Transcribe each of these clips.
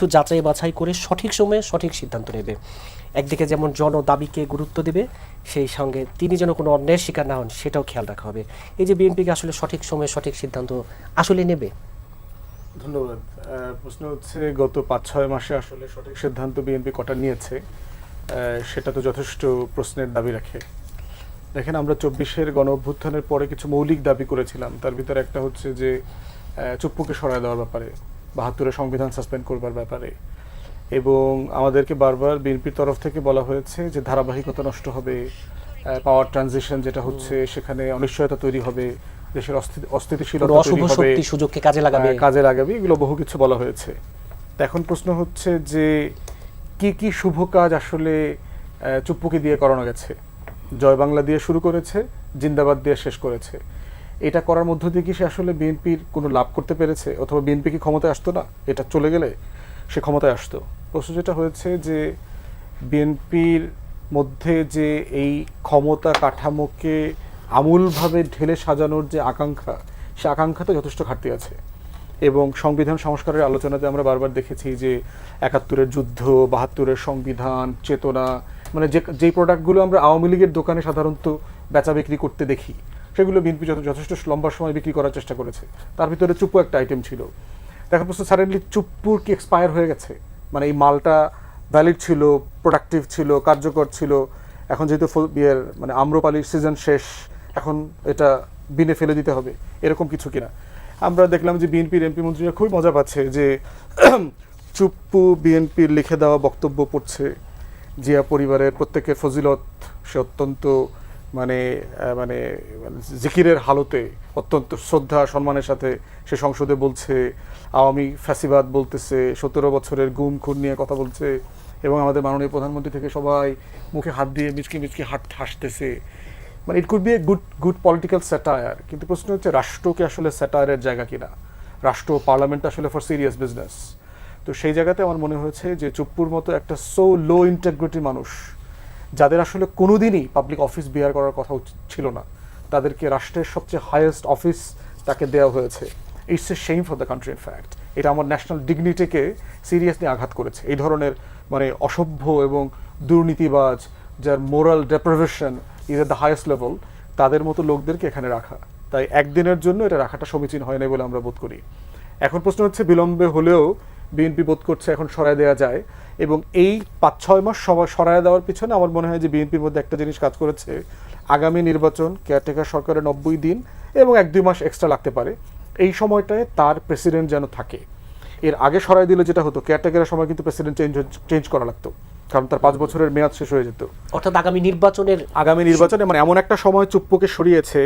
একটু যাচাই বাছাই করে সঠিক সময়ে সঠিক সিদ্ধান্ত নেবে। একদিকে যেমন জন দাবিকে গুরুত্ব দেবে, সেই সঙ্গে তিনি যেন কোনো অন্যায়ের শিকার না হন সেটাও খেয়াল রাখা হবে। এই যে বিএনপিকে আসলে সঠিক সময়ে সঠিক সিদ্ধান্ত আসলে নেবে। ধন্যবাদ। প্রশ্ন হচ্ছে গত ৫-৬ মাসে আসলে সঠিক সিদ্ধান্ত বিএনপি কটা নিয়েছে, সেটা তো যথেষ্ট প্রশ্নের দাবি রাখে। দেখেন, আমরা ২৪-এর গণ অভ্যুত্থানের পরে কিছু মৌলিক দাবি করেছিলাম। তার ভিতরে একটা হচ্ছে যে চুপ্পুকে সরায় দেওয়ার ব্যাপারে, ৭২-এর সংবিধান সাসপেন্ড করবার ব্যাপারে, এবং আমাদেরকে বারবার বিএনপির তরফ থেকে বলা হয়েছে যে ধারাবাহিকতা নষ্ট হবে, পাওয়ার ট্রানজিশন যেটা হচ্ছে সেখানে অনিশ্চয়তা তৈরি হবে, দেশের অস্থিতিশীলতা তৈরি হবে, সুযোগকে কাজে লাগাবে, এগুলো বহু কিছু বলা হয়েছে। তো এখন প্রশ্ন হচ্ছে যে কি কি শুভ কাজ আসলে চুপ্পুকে দিয়ে করানো গেছে। জয় বাংলা দিয়ে শুরু করেছে, জিন্দাবাদ দিয়ে শেষ করেছে। এটা করার মধ্য দিয়ে কি সে আসলে বিএনপির কোনো লাভ করতে পেরেছে, অথবা বিএনপি কি ক্ষমতায় আসতো না? এটা চলে গেলে সে ক্ষমতায় আসতো। প্রশ্ন যেটা হয়েছে যে বিএনপির মধ্যে যে এই ক্ষমতা কাঠামোকে আমূলভাবে ঢেলে সাজানোর যে আকাঙ্ক্ষা, সে আকাঙ্ক্ষাতে যথেষ্ট ঘাটতি আছে। এবং সংবিধান সংস্কারের আলোচনাতে আমরা বারবার দেখেছি যে ৭১-এর যুদ্ধ, ৭২-এর সংবিধান, চেতনা, মানে যেই প্রোডাক্টগুলো আমরা আওয়ামী লীগের দোকানে সাধারণত বেচা বিক্রি করতে দেখি, সেগুলো বিএনপি যথেষ্ট লম্বা সময় বিক্রি করার চেষ্টা করেছে। তার ভিতরে চুপ্পু একটা আইটেম ছিল। দেখা প্রশ্ন, সাডেনলি চুপ্পুর কি এক্সপায়ার হয়ে গেছে? মানে এই মালটা ভ্যালিড ছিল, প্রোডাক্টিভ ছিল, কার্যকর ছিল, এখন যেহেতু মানে আম্রপালির সিজন শেষ, এখন এটা বিনে ফেলে দিতে হবে, এরকম কিছু কিনা? আমরা দেখলাম যে বিএনপির এমপি মন্ত্রীরা খুবই মজা পাচ্ছে যে চুপ্পু বিএনপির লিখে দেওয়া বক্তব্য পড়ছে, জিয়া পরিবারের প্রত্যেকের ফজিলত সে অত্যন্ত মানে মানে জিকিরের হালতে অত্যন্ত শ্রদ্ধা সম্মানের সাথে সে সংসদে বলছে, আওয়ামী ফ্যাসিবাদ বলতেছে, ১৭ বছরের গুম খুন নিয়ে কথা বলছে, এবং আমাদের মাননীয় প্রধানমন্ত্রী থেকে সবাই মুখে হাত দিয়ে মিচকি মিচকি হাসতেছে। মানে it could B a good political satire. কিন্তু প্রশ্ন হচ্ছে রাষ্ট্রকে আসলে স্যাটায়ারের জায়গা কিনা, রাষ্ট্র পার্লামেন্ট আসলে ফর সিরিয়াস বিজনেস। তো সেই জায়গাতে আমার মনে হয়েছে যে চুপ্পুর মতো একটা সো লো ইন্টেগ্রিটি মানুষ, যাদের আসলে কোনোদিনই পাবলিক অফিস বিয়ার করার কথা ছিল না, তাদেরকে রাষ্ট্রের সবচেয়ে হাইয়েস্ট অফিস তাকে দেওয়া হয়েছে। It's a shame for the country. In fact এটা আমার ন্যাশনাল ডিগনিটিকে সিরিয়াসলি আঘাত করেছে। এই ধরনের মানে অসভ্য এবং দুর্নীতিবাজ, যার moral deprivation is at the highest level, তাদের মতো লোকদেরকে এখানে রাখা, তাই একদিনের জন্য এটা রাখাটা সমীচীন হয় না বলে আমরা বোধ করি। এখন প্রশ্ন হচ্ছে বিলম্বে হলেও বিএনপি বোধ করছে এখন সরায় দেওয়া যায়, এবং এই ৫-৬ মাস সরায় দেওয়ার পিছনে আমার মনে হয় যে বিএনপির মধ্যে একটা জিনিস কাজ করেছে, আগামী নির্বাচন, কেয়ারটেকার সরকারের ৯০ দিন এবং ১-২ মাস এক্সট্রা লাগতে পারে, এই সময়টায় তার প্রেসিডেন্ট যেন থাকে। এর আগে সরাই দিলে যেটা হতো, কেয়ারটেকারের সময় কিন্তু প্রেসিডেন্ট চেঞ্জ করা লাগতো, কারণ তার ৫ বছরের মেয়াদ শেষ হয়ে যেত। অর্থাৎ আগামী নির্বাচনে মানে এমন একটা সময় চুপ্পুকে সরিয়েছে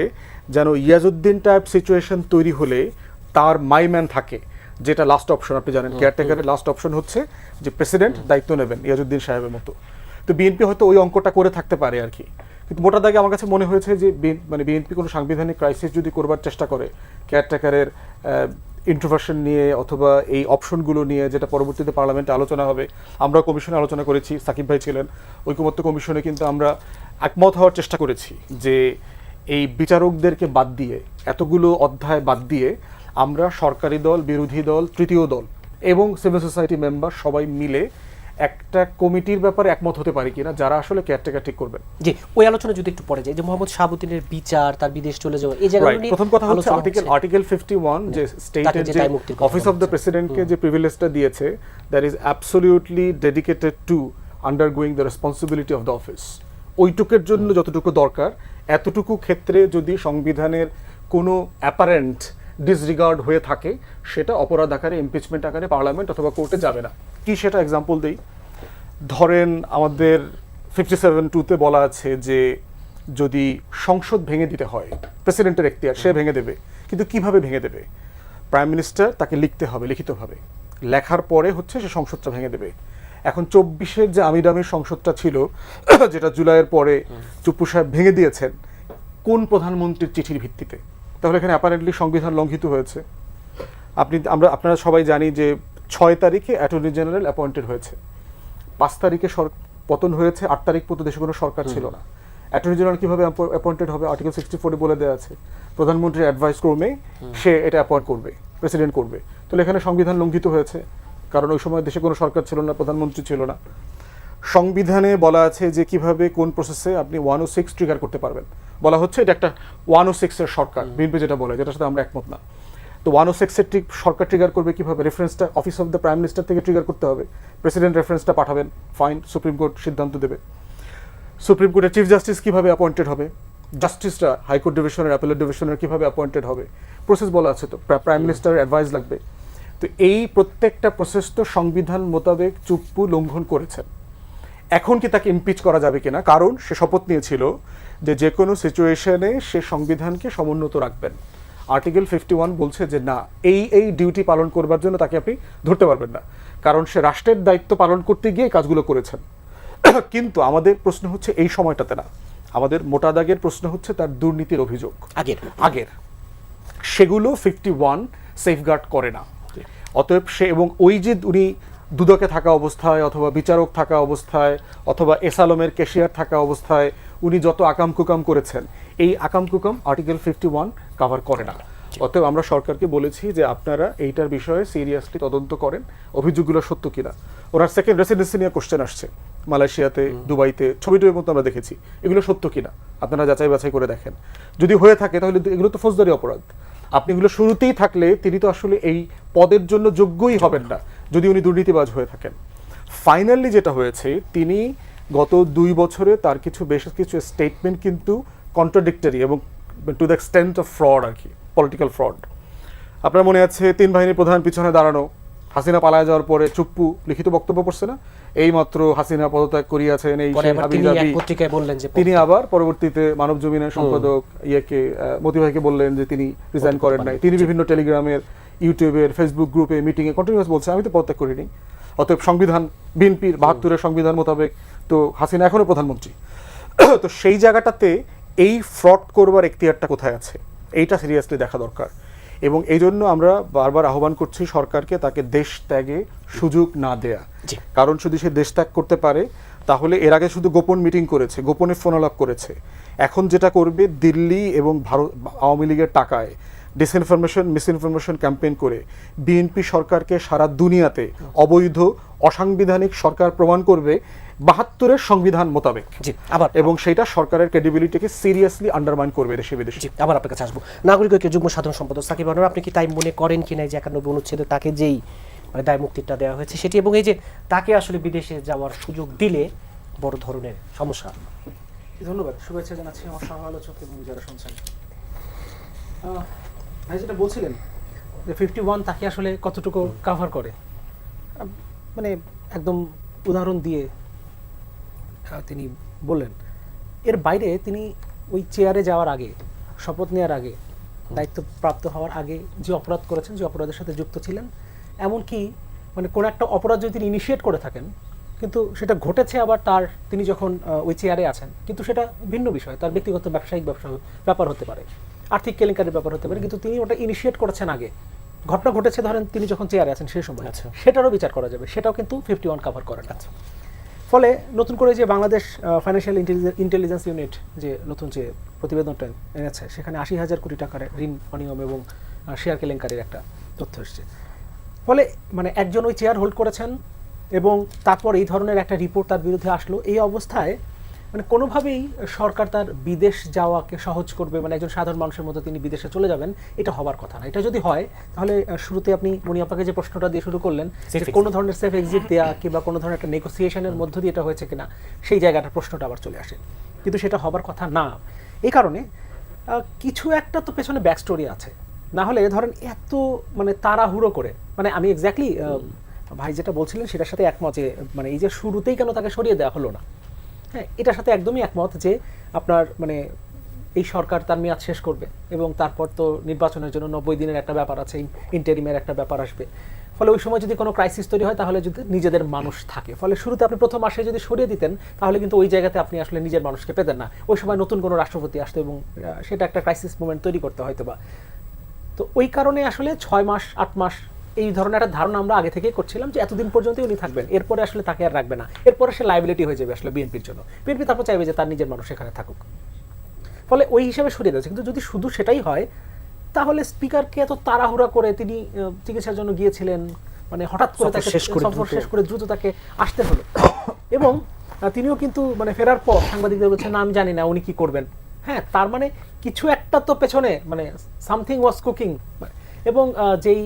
যেন ইয়াজউদ্দিন টাইপ সিচুয়েশন তৈরি হলে তার মাইম্যান থাকে, যেটা লাস্ট অপশন। আপনি জানেন কেয়ারটেকারের লাস্ট অপশন হচ্ছে যে প্রেসিডেন্ট দায়িত্ব নেবেন ইয়াজউদ্দিন সাহেবের মতো। তো বিএনপি হয়তো ওই অঙ্কটা করে থাকতে পারে আর কি। কিন্তু মোটা দাগে আমার কাছে মনে হয়েছে যে মানে বিএনপি কোনো সাংবিধানিক ক্রাইসিস যদি করবার চেষ্টা করে, কেয়ারটেকারের ইন্ট্রোভার্সন নিয়ে অথবা এই অপশনগুলো নিয়ে, যেটা পরবর্তীতে পার্লামেন্টে আলোচনা হবে, আমরা কমিশনে আলোচনা করেছি, সাকিব ভাই ছিলেন ঐকমত্য কমিশনে, কিন্তু আমরা একমত হওয়ার চেষ্টা করেছি যে এই বিচারকদেরকে বাদ দিয়ে, এতগুলো অধ্যায় বাদ দিয়ে, আমরা সরকারি দল, বিরোধী দল, তৃতীয় দল এবং সিভিল সোসাইটি মেম্বার সবাই মিলে একটা কমিটির ব্যাপারে একমত হতে পারি কিনা, যারা আসলে কেয়ারটেকার ঠিক করবেন। জি, ওই আলোচনা যদি একটু পরে যায়, যে মোহাম্মদ শাহাবুদ্দিনের বিচার, তার বিদেশ চলে যাওয়া, এই জায়গাগুলো নিয়ে প্রথম কথা হচ্ছে আর্টিকেল 51 যে স্টেটের যে অফিস অফ দ্য প্রেসিডেন্টকে যে প্রিভিলেজটা দিয়েছে, that is absolutely dedicated to undergoing the responsibility of the office. ওইটুকের জন্য যতটুকু দরকার, এতটুকু ক্ষেত্রে যদি সংবিধানের কোনো অ্যাপারেন্ট ডিসরিগার্ড হয়ে থাকে, সেটা অপরাধ আকারে, ইমপিচমেন্ট আকারে পার্লামেন্ট অথবা কোর্টে যাবে না। কি সেটা এক্সাম্পল দেই, ধরেন আমাদের 57(2)তে বলা আছে যে যদি সংসদ ভেঙে দিতে হয়, প্রেসিডেন্টের এখতিয়ার, সে ভেঙে দেবে, কিন্তু কিভাবে ভেঙে দেবে? প্রাইম মিনিস্টার তাকে লিখতে হবে, লিখিতভাবে লেখার পরে হচ্ছে সে সংসদটা ভেঙে দেবে। এখন ২৪-এর যে আমিরামির সংসদটা ছিল, যেটা জুলাইয়ের পরে চুপ্পু সাহেব ভেঙে দিয়েছেন, কোন প্রধানমন্ত্রীর চিঠির ভিত্তিতে? তাহলে এখানে অ্যাপারেন্টলি সংবিধান লঙ্ঘিত হয়েছে। আপনারা সবাই জানি যে ৬ তারিখে অ্যাটর্নি জেনারেল অ্যাপয়েন্টেড হয়েছে, ৫ তারিখে পতন হয়েছে, ৮ তারিখ পর্যন্ত দেশে কোনো সরকার ছিল না। অ্যাটর্নি জেনারেল কিভাবে অ্যাপয়েন্টেড হবে? আর্টিকেল 64 বলে দেওয়া আছে, প্রধানমন্ত্রীর অ্যাডভাইস ক্রমে সে এটা অ্যাপয়েন্ট করবে, প্রেসিডেন্ট করবে। তাহলে এখানে সংবিধান লঙ্ঘিত হয়েছে, কারণ ওই সময় দেশে কোনো সরকার ছিল না, প্রধানমন্ত্রী ছিল না। সংবিধানে বলা আছে যে কিভাবে কোন প্রসেসে আপনি 106 ট্রিগার করতে পারবেন। বলা হচ্ছে এটা একটা 106 এর সরকার, বিএনপি যেটা বলে, যেটার সাথে আমরা একমত না। তো 106 এর সরকার ট্রিগার করবে কিভাবে? রেফারেন্সটা office of the prime minister থেকে ট্রিগার করতে হবে, প্রেসিডেন্ট রেফারেন্সটা পাঠাবেন, ফাইন, সুপ্রিম কোর্ট সিদ্ধান্ত দেবে। সুপ্রিম কোর্টের চিফ জাস্টিস কিভাবে অ্যাপয়েন্টেড হবে, জাস্টিসরা হাইকোর্ট ডিভিশনের, অ্যাপেলেট ডিভিশনের কিভাবে অ্যাপয়েন্টেড হবে, প্রসেস বলা আছে। তো প্রাইম মিনিস্টারের অ্যাডভাইস লাগবে। তো এই প্রত্যেকটা প্রসেস তো সংবিধান মোতাবেক চুপ্পু লঙ্ঘন করেছেন। এখন কি তাকে ইমপিচ করা যাবে কিনা? কারণ সে শপথ নিয়েছিল যে কোনো সিচুয়েশনে সে সংবিধানকে সমুন্নত রাখবেন। আর্টিকেল 51 বলছে যে না, এই ডিউটি পালন করবার জন্য তাকে আপনি ধরতে পারবেন না, কারণ সে রাষ্ট্রের দায়িত্ব পালন করতে গিয়ে কাজগুলো করেছেন। কিন্তু আমাদের প্রশ্ন হচ্ছে এই সময়টাতে না, আমাদের মোটা দাগের প্রশ্ন হচ্ছে তার দুর্নীতির অভিযোগ আগের সেগুলো 51 সেফগার্ড করে না। অতএব সে, এবং ওই যে উনি দুদকে থাকা অবস্থায় অথবা বিচারক থাকা অবস্থায় অথবা এসালমের ক্যাশিয়ার থাকা অবস্থায় উনি যত আকাম কুকাম করেছেন, এই আকাম কুকাম আর্টিকেল 51 কাভার করে না। অতএব আমরা সরকারকে বলেছি যে আপনারা এইটার বিষয়ে সিরিয়াসলি তদন্ত করেন, অভিযোগগুলো সত্য কিনা। ওনার সেকেন্ড রেসিডেন্সি নিয়ে কোশ্চেন আসছে, মালয়েশিয়াতে, দুবাইতে, ছবিটির মতো আমরা দেখেছি, এগুলো সত্য কিনা আপনারা যাচাই বাছাই করে দেখেন। যদি হয়ে থাকে তাহলে এগুলো তো ফৌজদারি অপরাধ। আপনি এগুলো শুরুতেই থাকলে তিনি তো আসলে এই পদের জন্য যোগ্যই হবেন না যদি উনি দুর্নীতিবাজ হয়ে থাকেন। ফাইনালি যেটা হয়েছে, তিনি গত 2 বছরে তার বেশ কিছু স্টেটমেন্ট কিন্তু কন্ট্রাডিক্টরি এবং to the extent of fraud, আর কি পলিটিক্যাল ফ্রড। আপনার মনে আছে 3 বাহিনীর প্রধান পিছনে দাঁড়ানো, হাসিনা পালায় যাওয়ার পরে চুপ্পু লিখিত বক্তব্য পড়ছে না, এই মাত্র হাসিনা পদত্যাগ করিয়াছেন, এই তিনি আবার পরবর্তীতে মানব জমিনের সম্পাদক মতি ভাইকে বললেন যে তিনি রিজাইন করেন নাই। তিনি বিভিন্ন টেলিগ্রামের, ইউটিউবের, ফেসবুক গ্রুপে, মিটিংয়ে কন্টিনিউয়াস বলছে আমি তো পদত্যাগ করিনি। অতএব সংবিধান, বিএনপির 72-এর সংবিধান মোতাবেক তো হাসিনা এখনো প্রধানমন্ত্রী। তো সেই জায়গাটাতে এই ফ্রড করবার এখতিয়ারটা কোথায় আছে, এইটা সিরিয়াসলি দেখা দরকার। এবং এই জন্য আমরা বারবার আহ্বান করছি সরকারকে তাকে দেশ ত্যাগে সুযোগ না দেয়া। কারণ যদি সে দেশ ত্যাগ করতে পারে তাহলে এর আগে শুধু গোপন মিটিং করেছে, গোপনে ফোন আলাপ করেছে, এখন যেটা করবে দিল্লি এবং ভারত আওয়ামী লীগের টাকায় ডিসইনফরমেশন, মিসইনফরমেশন ক্যাম্পেইন করে বিএনপি সরকারকে সারা দুনিয়াতে অবৈধ, অসাংবিধানিক সরকার প্রমাণ করবে 72-এর সংবিধান মোতাবেক, এবং সেটা সরকারের ক্রেডিবিলিটিকে সিরিয়াসলি আন্ডারমাইন করবে দেশে বিদেশে। আবার আপনার কাছে আসবো, নাগরিক ঐক্যের যুগ্ম সাধারণ সম্পাদক সাকিব আনোয়ার, আপনি কি তাই মনে করেন কিনা যে 91 অনুচ্ছেদে তাকে যেই দায় মুক্তিটা দেওয়া হয়েছে সেটি, এবং এই যে তাকে আসলে বিদেশে যাওয়ার সুযোগ দিলে বড় ধরনের সমস্যা? ধন্যবাদ, শুভেচ্ছা জানাচ্ছি আমার সমালোচক এবং যারা শুনছেন। ভাই যেটা বলছিলেন যে 51 তাকে আসলে কতটুকু কাভার করে, মানে একদম উদাহরণ দিয়ে তিনি বললেন। এর বাইরে তিনি ওই চেয়ারে যাওয়ার আগে, শপথ নেওয়ার আগে, দায়িত্বপ্রাপ্ত হওয়ার আগে যে অপরাধ করেছেন, যে অপরাধের সাথে যুক্ত ছিলেন, এমনকি মানে কোনো একটা অপরাধ যদি তিনি ইনিশিয়েট করে থাকেন কিন্তু সেটা ঘটেছে আবার তিনি যখন ওই চেয়ারে আছেন, কিন্তু সেটা ভিন্ন বিষয়, তার ব্যক্তিগত ব্যবসায়িক ব্যাপার হতে পারে, আর্থিক কেলেঙ্কারির ব্যাপার হতে পারে, কিন্তু তিনি ওটা ইনিশিয়েট করেছেন আগে, ঘটনা ঘটেছে ধরেন তিনি যখন চেয়ারে আছেন সেই সময়, সেটারও বিচার করা যাবে, সেটাও কিন্তু 51 কাভার করে না। ফলে নতুন করে যে বাংলাদেশ ফাইন্যান্সিয়াল ইন্টেলিজেন্স ইউনিট যে নতুন যে প্রতিবেদনটা এনেছে, সেখানে 80,000 কোটি টাকার ঋণ অনিয়ম এবং শেয়ার কেলেঙ্কারির একটা তথ্য এসেছে। ফলে মানে একজন ওই চেয়ার হোল্ড করেছেন এবং তারপর এই ধরনের একটা রিপোর্ট তার বিরুদ্ধে আসলো, এই অবস্থায় মানে কোনোভাবেই সরকার তার বিদেশ যাওয়াকে সহজ করবে, মানে একজন সাধারণ মানুষের মতো তিনি বিদেশে চলে যাবেন, এটা হবার কথা না। এটা যদি হয় তাহলে শুরুতে আপনি মনি আপাকে যে প্রশ্নটা দিয়ে শুরু করলেন, কোনো ধরনের সেফ এক্সিট দেওয়া কিংবা কোনো ধরনের একটা নেগোসিয়েশনের মধ্য দিয়ে এটা হয়েছে কিনা, সেই জায়গাটার প্রশ্নটা আবার চলে আসে, কিন্তু সেটা হবার কথা না। এই কারণে কিছু একটা তো পেছনে ব্যাক স্টোরি আছে, না হলে ধরেন এত মানে তাড়াহুড়ো করে, মানে আমি এক্স্যাক্টলি ভাই যেটা বলছিলেন সেটার সাথে একমত, যে মানে এই যে শুরুতেই কেন তাকে সরিয়ে দেওয়া হলো না, হ্যাঁ এটার সাথে একদমই একমত যে আপনার মানে এই সরকার তার মেয়াদ শেষ করবে এবং তারপর তো নির্বাচনের জন্য 90 দিনের একটা ব্যাপার আছে, ইন্টারিমের একটা ব্যাপার আসবে। ফলে ওই সময় যদি কোনো ক্রাইসিস তৈরি হয় তাহলে যদি নিজেদের মানুষ থাকে, ফলে শুরুতে আপনি প্রথম মাসে যদি সরিয়ে দিতেন তাহলে কিন্তু ওই জায়গাতে আপনি আসলে নিজের মানুষকে পেতেন না, ওই সময় নতুন কোনো রাষ্ট্রপতি আসতো এবং সেটা একটা ক্রাইসিস মোমেন্ট তৈরি করতে হয়তো বা। তো ওই কারণে আসলে 6 মাস 8 মাস এই ধরনের একটা ধারণা আমরা আগে থেকেই করছিলাম যে এতদিন পর্যন্ত উনি থাকবেন, এরপরে আসলে তাকে আর রাখবে না, এরপরে সে লায়াবিলিটি হয়ে যাবে আসলে বিএনপির জন্য, বিএনপি তারপর চাইবে যে তার নিজের মানুষ এখানে থাকুক, ফলে ওই হিসাবে সরিয়ে দিয়েছে। কিন্তু যদি শুধু সেটাই হয় তাহলে স্পিকারকে এত তাড়াহুড়া করে তিনি চিকিৎসার জন্য গিয়েছিলেন, মানে হঠাৎ করে সফর তাকে শেষ করে সফর দ্রুত। শেষ করে দ্রুত তাকে আসতে হলো। এবং তিনিও কিন্তু মানে ফেরার পর সাংবাদিকদের বলছেন না আমি জানি না উনি কি করবেন। হ্যাঁ, তার মানে কিছু একটা তো পেছনে মানে সামথিং ওয়াজ কুকিং। এবং যেই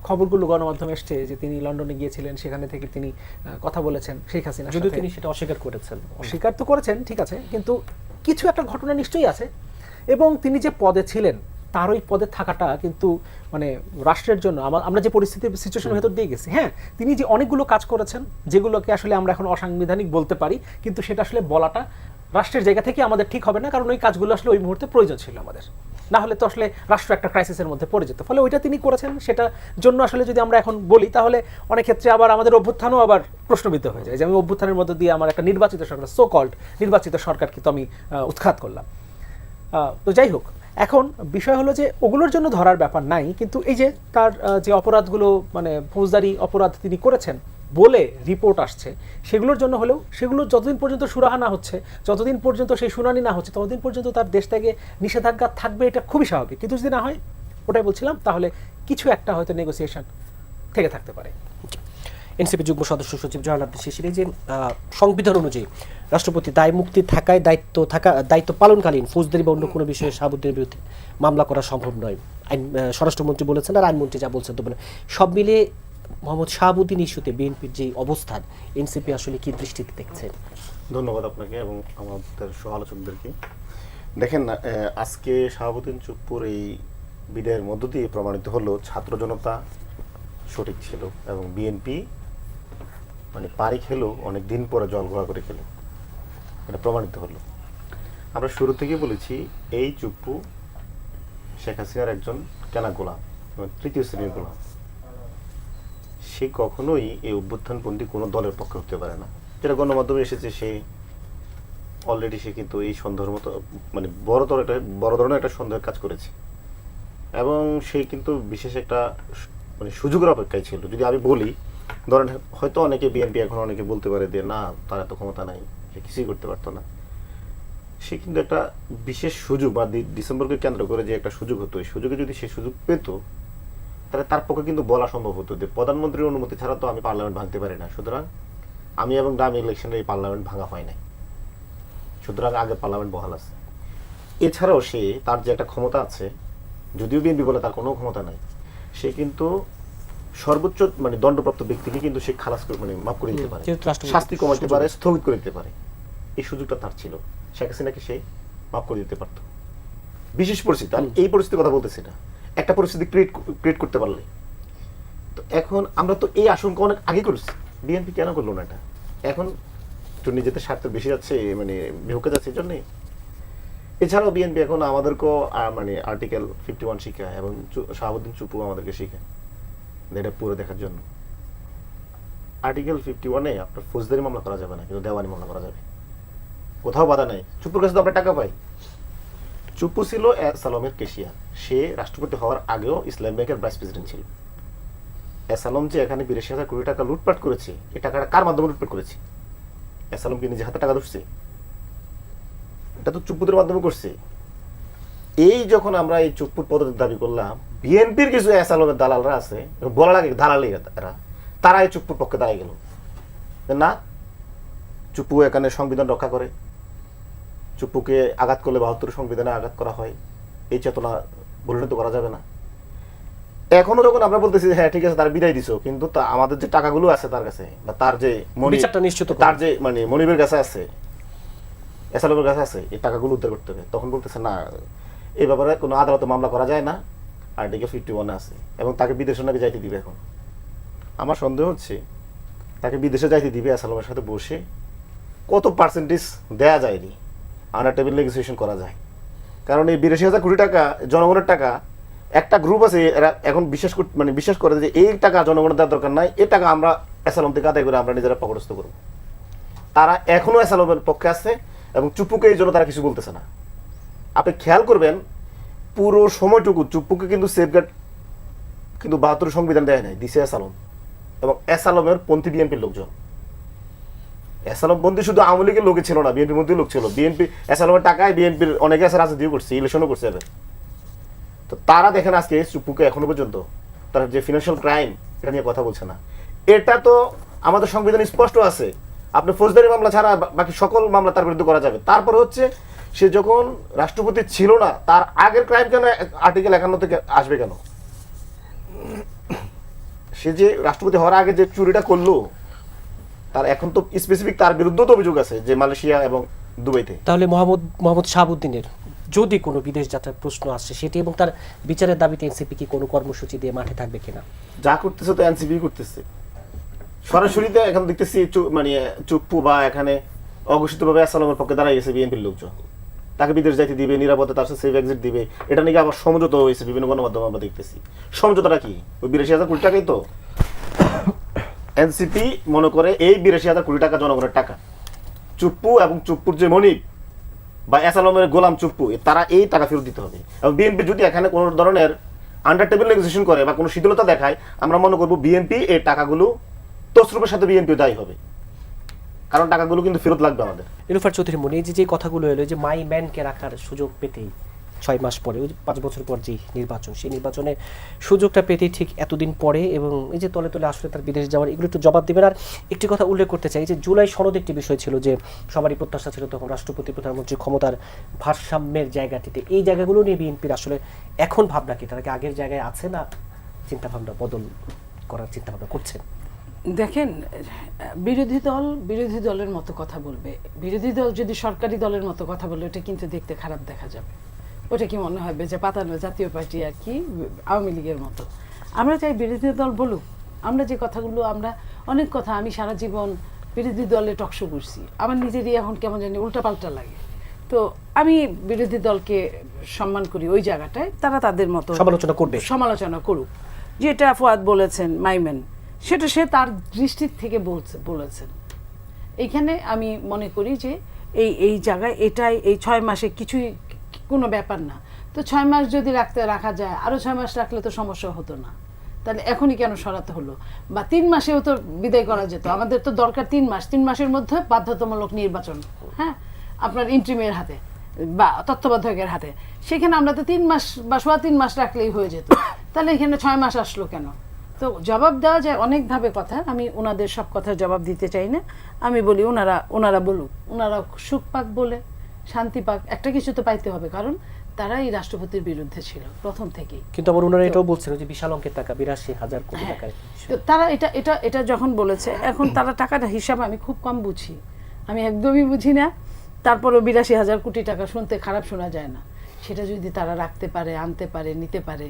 খবরগুলো গণমাধ্যমে এসছে যে তিনি লন্ডনে গিয়েছিলেন, সেখানে থেকে তিনি কথা বলেছেন শেখ হাসিনা, যদিও তিনি সেটা অস্বীকার করেছেন। স্বীকার তো করেছেন, ঠিক আছে, কিন্তু কিছু একটা ঘটনা নিশ্চয়ই আছে। এবং তিনি যে পদে ছিলেন তার ওই পদে থাকাটা কিন্তু মানে রাষ্ট্রের জন্য আমরা যে সিচুয়েশনের ভেতর দিয়ে গেছি, হ্যাঁ তিনি যে অনেকগুলো কাজ করেছেন যেগুলোকে আসলে আমরা এখন অসাংবিধানিক বলতে পারি, কিন্তু সেটা আসলে বলাটা রাষ্ট্রের জায়গা থেকে আমাদের ঠিক হবে না, কারণ ওই কাজগুলো আসলে ওই মুহূর্তে প্রয়োজন ছিল আমাদের, না হলে তো আসলে রাষ্ট্র একটা ক্রাইসিসের মধ্যে পড়ে যেত। ফলে ওইটা তিনি করেছেন, সেটা জন্য আসলে যদি আমরা এখন বলি তাহলে অনেক ক্ষেত্রে আবার আমাদের অভ্যুত্থানও আবার প্রশ্নবিদ্ধ হয়ে যায় যে আমি অভ্যুত্থানের মধ্যে দিয়ে আমার একটা নির্বাচিত সরকার, সো কল্ড নির্বাচিত সরকারকে তো আমি উৎখাত করলাম। তো যাই হোক, এখন বিষয় হলো যে ওগুলোর জন্য ধরার ব্যাপার নাই, কিন্তু এই যে তার যে অপরাধগুলো মানে ফৌজদারি অপরাধ তিনি করেছেন বলে রিপোর্ট আসছে, সেগুলোর জন্য হলেও সেগুলো যতদিন পর্যন্ত সুরাহা না হচ্ছে, যতদিন পর্যন্ত সেই শুনানি না হচ্ছে, ততদিন পর্যন্ত তার দেশ থেকে নিষেধাজ্ঞা থাকবে, এটা খুবই স্বাভাবিক। কিন্তু যদি না হয়, ওটাই বলছিলাম, তাহলে কিছু একটা হয়তো নেগোসিয়েশন থেকে থাকতে পারে। এনসিপি যুগ্ম সদস্য সচিব জয়নাল আব্দুল শিশির, এই যে সংবিধান অনুযায়ী রাষ্ট্রপতি দায় মুক্তি থাকায় দায়িত্ব পালনকালীন ফৌজদারি বা অন্য কোনো বিষয়ে শাহাবুদ্দিনের বিরুদ্ধে মামলা করা সম্ভব নয়, আইন স্বরাষ্ট্রমন্ত্রী বলেছেন, আর আইনমন্ত্রী যা বলছেন। তো মানে সব মিলিয়ে মোহাম্মদ শাহাবুদ্দিন ইস্যুতে বিএনপির যে অবস্থান, এনসিপি আসলে কি দৃষ্টিতে দেখছে? ধন্যবাদ আপনাকে এবং আমাদের সহ আলোচকদেরকে। দেখেন, আজকে শাহাবুদ্দিন চুপ্পুর এই বিদায়ের মধ্য দিয়ে প্রমাণিত হলো ছাত্র জনতা সঠিক ছিল এবং বিএনপি মানে পারি খেলো অনেক দিন পরে জল ঘোলা করে খেলো, এটা প্রমাণিত হলো। আমরা শুরু থেকেই বলেছি এই চুপ্পু শেখ হাসিনার একজন কেনা গোলাম, তৃতীয় শ্রেণীর গোলাম। সে কখনোই এই অভ্যুত্থানপন্থী কোনো দলের পক্ষে হতে পারে না। যেটা গণমাধ্যমে এসেছে, সে অলরেডি সে কিন্তু এই সন্দেহের মতো মানে বড় ধরনের একটা সন্দেহের কাজ করেছে এবং সে কিন্তু বিশেষ একটা মানে সুযোগের অপেক্ষায় ছিল। যদি আমি বলি, ধরেন হয়তো অনেকে বিএনপি এখন অনেকে বলতে পারে যে না তার এত ক্ষমতা নাই, সে কিছুই করতে পারতো না। সে কিন্তু একটা বিশেষ সুযোগ বা ডিসেম্বরকে কেন্দ্র করে যে একটা সুযোগ হতো, এই সুযোগে যদি সে সুযোগ পেত তাহলে তার পক্ষে কিন্তু বলা সম্ভব হতো যে প্রধানমন্ত্রীর অনুমতি ছাড়া তো আমি পার্লামেন্ট ভাঙতে পারি না, সুতরাং আমি এবং ডামি ইলেকশনে এই পার্লামেন্ট ভাঙা হয় নাই, সুতরাং আগে পার্লামেন্ট বহাল আছে। এছাড়াও সে তার যে একটা ক্ষমতা আছে, যদিও বিএনপি বলে তার কোনো ক্ষমতা নাই, সে কিন্তু সর্বোচ্চ মানে দণ্ডপ্রাপ্ত ব্যক্তিকে কিন্তু সে খালাস করে মানে মাফ করে দিতে পারে, শাস্তি কমাতে পারে, স্থগিত করে দিতে পারে। এই সুযোগটা তার ছিল, শেখ হাসিনাকে সে মাফ করে দিতে পারত বিশেষ পরিস্থিতি। আমি এই পরিস্থিতির কথা বলতেছি না, একটা পরিস্থিতি ক্রিয়েট করতে পারলে। তো এখন আমরা তো এই আশঙ্কা অনেক আগে করেছি, বিএনপি কেন করলো না এটা? এখন একটু নিজেদের স্বার্থ বেশি যাচ্ছে, মানে বিহুকে যাচ্ছে এই জন্যে। এছাড়াও বিএনপি এখন আমাদেরকেও মানে আর্টিকেল 51 শিখায় এবং শাহাবুদ্দিন চুপ্পু আমাদেরকে শিখায় এটা পুরো দেখার জন্য। আর্টিকেল 51-এ আপনার ফৌজদারি মামলা করা যাবে না, কিন্তু দেওয়ানি মামলা করা যাবে, কোথাও বাধা নাই। চুপ্পুর কাছে তো আপনার টাকা পাই। চুপ্পু ছিল সালমের কেশিয়ার, সে রাষ্ট্রপতি হওয়ার আগেও ইসলাম ব্যাংকের ভাইস প্রেসিডেন্ট ছিল। সালম যে এখানে 82,000 কোটি টাকা লুটপাট করেছে, এই টাকাটা কার মাধ্যমে লুটপাট করেছে? সালম কি নিজে হাতে টাকা ধরছে? এটা তো চুপ্পুদের মাধ্যমে করছে। এই যখন আমরা এই চুপ্পুর পদত্যাগ দাবি করলাম, বিএনপির কিছু সালমের দালালরা আছে, বলা লাগে দালালি এরা, তারা এই চুপ্পুর পক্ষে দাঁড়িয়ে গেল না, চুপ্পু এখানে সংবিধান রক্ষা করে, চুপ্পুকে আঘাত করলে 72 সংবিধানে আঘাত করা হয়, এই চেতনা পরিণত করা যাবে না। এখনো যখন আমরা বলতেছি হ্যাঁ ঠিক আছে তার বিদায় দিছো, কিন্তু আমাদের যে টাকাগুলো আছে তার কাছে বা তার যে তার যে মানে মনিবের কাছে আছে, এসালমের কাছে আছে, এই টাকাগুলো উদ্ধার করতে হবে। তখন বলতেছে না, এই ব্যাপারে কোনো আদালতে মামলা করা যায় না, আর্টিকেল 51 আছে এবং তাকে বিদেশে নাকি যাইতে দিবে। এখন আমার সন্দেহ হচ্ছে তাকে বিদেশে যাইতে দিবে এসালমের সাথে বসে কত পার্সেন্টেজ দেয়া যায়নি, আন্ডার টেবিল নেগোসিয়েশন করা যায়। কারণ এই 82,000 কোটি টাকা জনগণের টাকা, একটা গ্রুপ আছে এরা এখন বিশ্বাস করে যে এই টাকা জনগণের দেওয়ার দরকার নাই, এই টাকা আমরা এসালম থেকে আদায় করে আমরা নিজেরা পকড়স্থ করবো। তারা এখনো এসালমের পক্ষে আছে এবং চুপ্পুকে এই জন্য তারা কিছু বলতেছে না। আপনি খেয়াল করবেন পুরো সময়টুকু চুপ্পুকে কিন্তু সেফগার্ড কিন্তু 72 সংবিধান দেয় নাই, দিছে এসালম এবং এসালমের পন্থী বিএনপির লোকজন। এসালম পন্থী শুধু আওয়ামী লীগের লোকে ছিল না, বিএনপির মধ্যেই লোক ছিল। বিএনপি এসালমের টাকায় বিএনপির অনেকে আছে রাজনীতিও করছে, ইলেকশনও করছে এবার। তো তারা দেখেন আজকে চুপ্পুকে এখনো পর্যন্ত তার যে ফিনান্সিয়াল ক্রাইম এটা নিয়ে কথা বলছে না। এটা তো আমাদের সংবিধানে স্পষ্ট আছে, আপনি ফৌজদারি মামলা ছাড়া বাকি সকল মামলা তার বিরুদ্ধে করা যাবে। তারপরে হচ্ছে সে যখন রাষ্ট্রপতি ছিল না তার আগের ক্রাইম কেন আর্টিকেল 51 থেকে আসবে কেন? সে যে রাষ্ট্রপতি হওয়ার আগে যে চুরিটা করলো তার এখন তো স্পেসিফিক তার বিরুদ্ধেও তো অভিযোগ আছে যে মালয়েশিয়া এবং দুবাইতে। তাহলে মোহাম্মদ শাহাবুদ্দিনের যদি কোনো বিদেশ যাত্রার প্রশ্ন আসছে সেটি এবং তার বিচারের দাবিতে এনসিপি কি কোনো কর্মসূচি দিয়ে মাঠে থাকবে কিনা? যা করতেছে তো এনসিপি করতেছে সরাসরি। তো এখন দেখতেছি মানে চুপ্পু বা এখানে অঘোষিতভাবে আসসালামের পক্ষে দাঁড়াই গেছে বিএনপির লোকজন, তাকে বিদেশ যাইতে দিবে, নিরাপদে তার সাথে সেফ এক্সিট দিবে। এটা নাকি আবার সমঝোতা হয়েছে বিভিন্ন গণমাধ্যমে আমরা দেখতেছি। সমঝোতাটা কি? ওই 82,000 কোটি টাকাই তো এনসিপি মনে করে এই 82,000 কোটি টাকা জনগণের টাকা। চুপ্পু এবং চুপ্পুর যে মনিব বা এসালমের গোলাম চুপ্পু তারা এই টাকা ফেরত দিতে হবে। এবং বিএনপি যদি এখানে কোনো ধরনের আন্ডার টেবিল নেগোসিয়েশন করে বা কোনো শিথিলতা দেখায়, আমরা মনে করবো বিএনপি এই টাকাগুলো তসরুপের সাথে বিএনপি দায়ী হবে, কারণ টাকাগুলো কিন্তু ফেরত লাগবে আমাদের। নিলুফার চৌধুরী মনি, এই যে কথাগুলো এলো যে মাই ম্যানকে রাখার সুযোগ পেতেই 6 মাস পরে, ওই 5 বছর পর যে নির্বাচন, সেই নির্বাচনে সুযোগটা পেতেই ঠিক এতদিন পরে এবং এই যে তলে তলে আসলে তার বিদেশ যাওয়ার, এগুলো একটু জবাব দেবেন। আর একটি কথা উল্লেখ করতে চাই যে জুলাই সনদ একটি বিষয় ছিল যে সবারই প্রত্যাশা ছিল তখন রাষ্ট্রপতি প্রধানমন্ত্রী ক্ষমতার ভারসাম্যের জায়গাটিতে, এই জায়গাগুলো নিয়ে বিএনপির আসলে এখন ভাবনা কি? তারা কি আগের জায়গায় আছে না চিন্তা ভাবনা বদল করার চিন্তা ভাবনা করছেন? দেখেন, বিরোধী দলের মতো কথা বলবে, বিরোধী দল যদি সরকারি দলের মতো কথা বলে ওটা কিন্তু দেখতে খারাপ দেখা যাবে। ওটা কি মনে হবে যে পাতানো জাতীয় পার্টি আর কি আওয়ামী লীগের মতো। আমরা চাই বিরোধী দল বলুক, আমরা যে কথাগুলো, আমরা অনেক কথা, আমি সারা জীবন বিরোধী দলে টকশো করছি, আমার নিজেরই এখন কেমন জানি উল্টাপাল্টা লাগে। তো আমি বিরোধী দলকে সম্মান করি ওই জায়গাটায়, তারা তাদের মতো সমালোচনা করুক। যেটা ফুয়াদ বলেছেন মাইমেন, সেটা সে তার দৃষ্টির থেকে বলেছেন। এইখানে আমি মনে করি যে এই জায়গায় এটাই, এই 6 মাসে কিছুই কোনো ব্যাপার না। তো 6 মাস যদি রাখা যায়, আরও 6 মাস রাখলে তো সমস্যা হতো না। তাহলে এখনই কেন সরাতে হলো? বা 3 মাসেও তো বিদায় করা যেত। আমাদের তো দরকার 3 মাস, 3 মাসের মধ্যে বাধ্যতামূলক নির্বাচন, হ্যাঁ, আপনার ইন্ট্রিমের হাতে বা তত্ত্বাবধায়কের হাতে। সেখানে আমরা তো 3 মাস বা 3.25 মাস রাখলেই হয়ে যেত। তাহলে এখানে 6 মাস আসলো কেন? তো জবাব দেওয়া যায় অনেকভাবে কথা, আমি ওনাদের সব কথার জবাব দিতে চাই না। আমি বলি ওনারা বলুক, ওনারা সুখ পাক বলে, শান্তি পাক, একটা কিছু তো পাইতে হবে, কারণ তারা এই রাষ্ট্রপতির বিরুদ্ধে ছিল প্রথম থেকেই। কিন্তু আবার ওনারা এটাও বলছেন যে বিশাল অঙ্কের টাকা, 82,000 কোটি টাকা। তো তারা এটা যখন বলেছে, এখন তারা টাকাটা হিসাব আমি খুব কম বুঝি, আমি একদমই বুঝি না। তারপরও 82,000 কোটি টাকা শুনতে খারাপ শোনা যায় না। সেটা যদি তারা রাখতে পারে, আনতে পারে, নিতে পারে,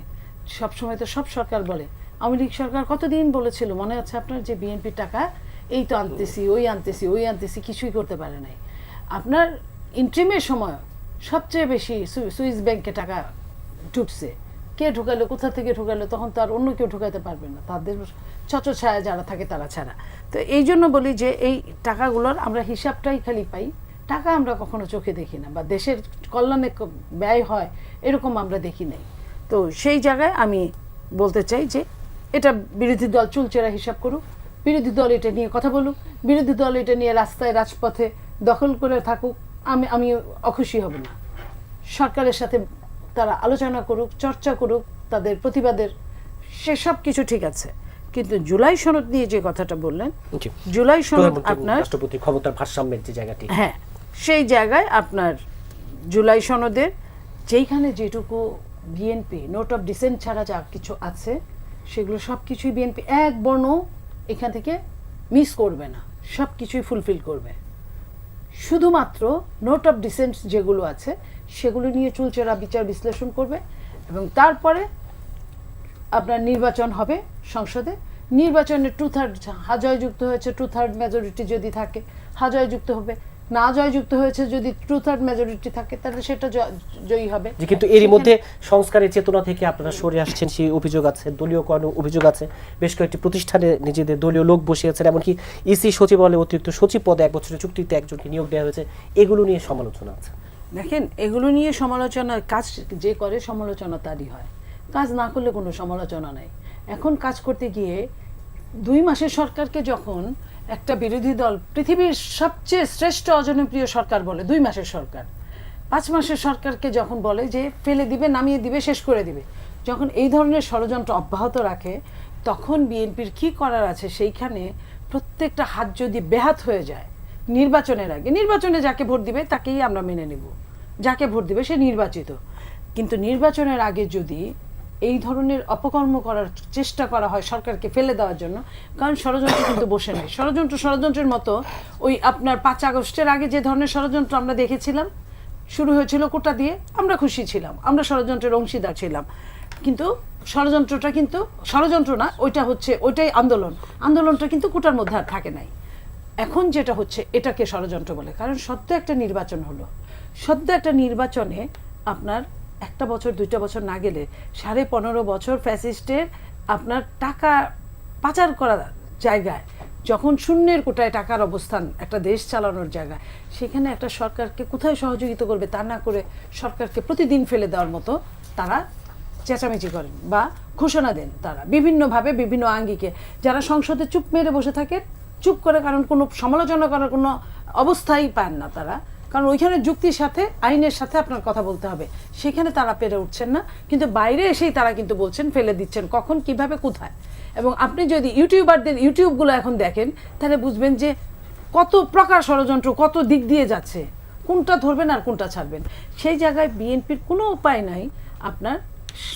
সবসময় তো সব সরকার বলে, আওয়ামী লীগ সরকার কতদিন বলেছিল মনে আছে আপনার, যে বিএনপির টাকা এই তো আনতেছি, ওই আনতেছি, কিছুই করতে পারে নাই। আপনার ইন্ট্রিমের সময় সবচেয়ে বেশি সুইস ব্যাংকে টাকা ঢুকছে। কে ঢুকালো, কোথা থেকে ঢুকালো, তখন তো আর অন্য কেউ ঢুকাতে পারবে না, তাদের ছত্রছায়া যারা থাকে তারা ছাড়া। তো এই জন্য বলি যে এই টাকাগুলোর আমরা হিসাবটাই খালি পাই, টাকা আমরা কখনো চোখে দেখি না, বা দেশের কল্যাণে ব্যয় হয় এরকম আমরা দেখি নাই। তো সেই জায়গায় আমি বলতে চাই যে এটা বিরোধী দল চুলচেরা হিসাব করুক, বিরোধী দল এটা নিয়ে কথা বলুক, বিরোধী দল এটা নিয়ে রাস্তায় রাজপথে দখল করে থাকুক, আমি অখুশি হব না। সরকারের সাথে তারা আলোচনা করুক, চর্চা করুক, তাদের প্রতিবাদের, সেসব কিছু ঠিক আছে। কিন্তু জুলাই সনদ নিয়ে যে কথাটা বললেন, জুলাই সনদ আপনার রাষ্ট্রপতি ক্ষমতার ভারসাম্যের যে জায়গাটি, হ্যাঁ, সেই জায়গায় আপনার জুলাই সনদের যেইখানে যেটুকু বিএনপি নোট অফ ডিসেন্ট ছাড়া যা কিছু আছে সেগুলো সব কিছুই বিএনপি এক বর্ণ এখান থেকে মিস করবে না, সব কিছুই ফুলফিল করবে। শুধুমাত্র নোট অফ ডিসেন্ট যেগুলো আছে সেগুলো নিয়ে চুলচেরা বিচার বিশ্লেষণ করবে এবং তারপরে আপনার নির্বাচন হবে সংসদে। নির্বাচনে 2/3 জয়যুক্ত হয়েছে, 2/3 মেজরিটি যদি থাকে জয়যুক্ত হবে, না জয়যুক্ত হয়েছে যদি 2/3 মেজরিটি থাকে তাহলে সেটা জয়ী হবে। কিন্তু এরই মধ্যে সংস্কারের চেতনা থেকে আপনারা সরে আসছেন, সেই অভিযোগ আছে, দলীয় কোনো অভিযোগ আছে, বেশ কয়েকটি প্রতিষ্ঠানে নিজেদের দলীয় লোক বসিয়েছেন, এমনকি ইসি সচিবালয়ে অতিরিক্ত সচিব পদে 1 বছরের চুক্তিতে একজনকে নিয়োগ দেওয়া হয়েছে, এগুলো নিয়ে সমালোচনা আছে। দেখেন, এগুলো নিয়ে সমালোচনা, কাজ যে করে সমালোচনা তারই হয়, কাজ না করলে কোনো সমালোচনা নাই। এখন কাজ করতে গিয়ে 2 মাসের সরকারকে যখন একটা বিরোধী দল পৃথিবীর সবচেয়ে শ্রেষ্ঠ অজনপ্রিয় সরকার বলে, 2 মাসের সরকার, 5 মাসের সরকারকে যখন বলে যে ফেলে দিবে, নামিয়ে দিবে, শেষ করে দিবে, যখন এই ধরনের ষড়যন্ত্র অব্যাহত রাখে তখন বিএনপির কি করার আছে সেইখানে প্রত্যেকটা হাত যদি বেহাত হয়ে যায় নির্বাচনের আগে, নির্বাচনে যাকে ভোট দিবে তাকেই আমরা মেনে নেব, যাকে ভোট দিবে সে নির্বাচিত, কিন্তু নির্বাচনের আগে যদি এই ধরনের অপকর্ম করার চেষ্টা করা হয় সরকারকে ফেলে দেওয়ার জন্য, কারণ ষড়যন্ত্র কিন্তু বসে নেই, ষড়যন্ত্রের মতো ওই আপনার 5 আগস্টের আগে যে ধরনের ষড়যন্ত্র আমরা দেখেছিলাম শুরু হয়েছিল কোটা দিয়ে, আমরা খুশি ছিলাম, আমরা ষড়যন্ত্রের অংশীদার ছিলাম, কিন্তু ষড়যন্ত্রটা কিন্তু ষড়যন্ত্র না, ওইটাই আন্দোলনটা কিন্তু কোটার মধ্যে আর থাকে নাই। এখন যেটা হচ্ছে এটাকে ষড়যন্ত্র বলে, কারণ সদ্য একটা নির্বাচন হলো, সদ্য একটা নির্বাচনে আপনার 1 বছর 2টা বছর না গেলে 15.5 বছর ফ্যাসিস্টের আপনার টাকা পাচার করা জায়গায়, যখন শূন্যের কোটায় টাকার অবস্থান একটা দেশ চালানোর জায়গায়, সেখানে একটা সরকারকে কোথায় সহযোগিতা করবে তা না করে সরকারকে প্রতিদিন ফেলে দেওয়ার মতো তারা চেঁচামেচি করেন বা ঘোষণা দেন, তারা বিভিন্নভাবে বিভিন্ন আঙ্গিকে, যারা সংসদে চুপ মেরে বসে থাকে চুপ করে, কারণ কোনো সমালোচনা করার কোনো অবস্থাই পান না তারা, কারণ ওইখানে যুক্তির সাথে আইনের সাথে আপনার কথা বলতে হবে, সেখানে তারা পেরে উঠছেন না, কিন্তু বাইরে এসেই তারা কিন্তু বলছেন, ফেলে দিচ্ছেন কখন কিভাবে কোথায়। এবং আপনি যদি ইউটিউবারদের ইউটিউবগুলো এখন দেখেন তাহলে বুঝবেন যে কত প্রকার ষড়যন্ত্র কত দিক দিয়ে যাচ্ছে, কোনটা ধরবেন আর কোনটা ছাড়বেন। সেই জায়গায় বিএনপির কোনো উপায় নাই আপনার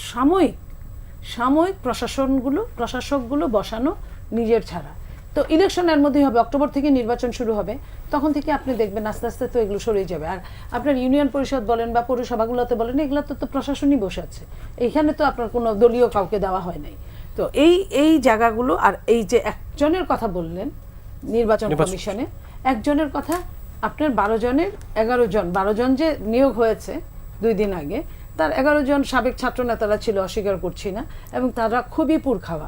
সাময়িক প্রশাসকগুলো বসানো নিজের ছাড়া। তো ইলেকশনের মধ্যেই হবে, অক্টোবর থেকে নির্বাচন শুরু হবে, তখন থেকে আপনি দেখবেন আস্তে আস্তে তো এগুলো সরে যাবে। আর আপনার ইউনিয়ন পরিষদ বলেন বা পৌরসভাগুলোতে বলেন, এগুলোতে তো প্রশাসনই বসে আছে, এইখানে তো আপনার কোনো দলীয় কাউকে দেওয়া হয় নাই। তো এই জায়গাগুলো, আর এই যে একজনের কথা বললেন নির্বাচন কমিশনে, একজনের কথা আপনার 12 জন যে নিয়োগ হয়েছে 2 দিন আগে, তার 11 জন সাবেক ছাত্র নেতারা ছিল, অস্বীকার করছি না, এবং তারা খুবই পুরখাওয়া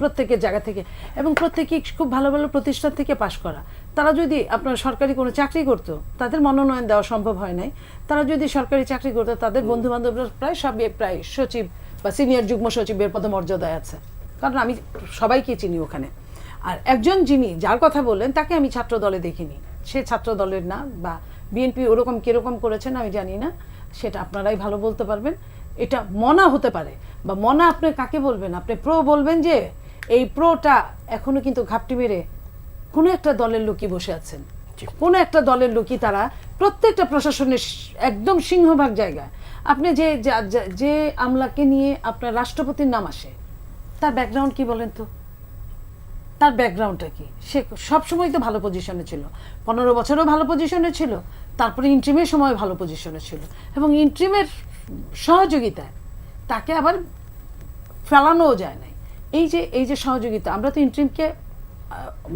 প্রত্যেকের জায়গা থেকে, এবং প্রত্যেকেই খুব ভালো ভালো প্রতিষ্ঠান থেকে পাশ করা। তারা যদি আপনার সরকারি কোনো চাকরি করতো, তাদের মনোনয়ন দেওয়া সম্ভব হয় নাই, তারা যদি সরকারি চাকরি করতো তাদের বন্ধু বান্ধবরা প্রায় সচিব বা সিনিয়র যুগ্ম সচিবের পদমর্যাদায় আছে, কারণ আমি সবাইকে চিনি ওখানে। আর একজন যার কথা বললেন তাকে আমি ছাত্র দলে দেখিনি, সে ছাত্র দলের না, বা বিএনপি ওরকম কিরকম করেছেন আমি জানি না, সেটা আপনারাই ভালো বলতে পারবেন। এটা মনা হতে পারে, বা মনা আপনি কাকে বলবেন, আপনি প্রো বলবেন যে এই প্রোটা এখনো কিন্তু ঘাপটি মেরে কোনো একটা দলের লোকই বসে আছেন, কোনো একটা দলের লোকই, তারা প্রত্যেকটা প্রশাসনের একদম সিংহভাগ জায়গায় আপনি যে আমলাকে নিয়ে আপনার রাষ্ট্রপতির নাম আসে, তার ব্যাকগ্রাউন্ড কি বলেন তো, তার ব্যাকগ্রাউন্ডটা কি? সে সবসময় তো ভালো পজিশনে ছিল, 15 বছরও ভালো পজিশনে ছিল, তারপরে ইন্ট্রিমের সময় ভালো পজিশনে ছিল, এবং ইন্ট্রিমের সহযোগিতায় তাকে আবার ফেলানোও যায় নাই। এই যে সহযোগিতা, আমরা তো ইন্ট্রিমকে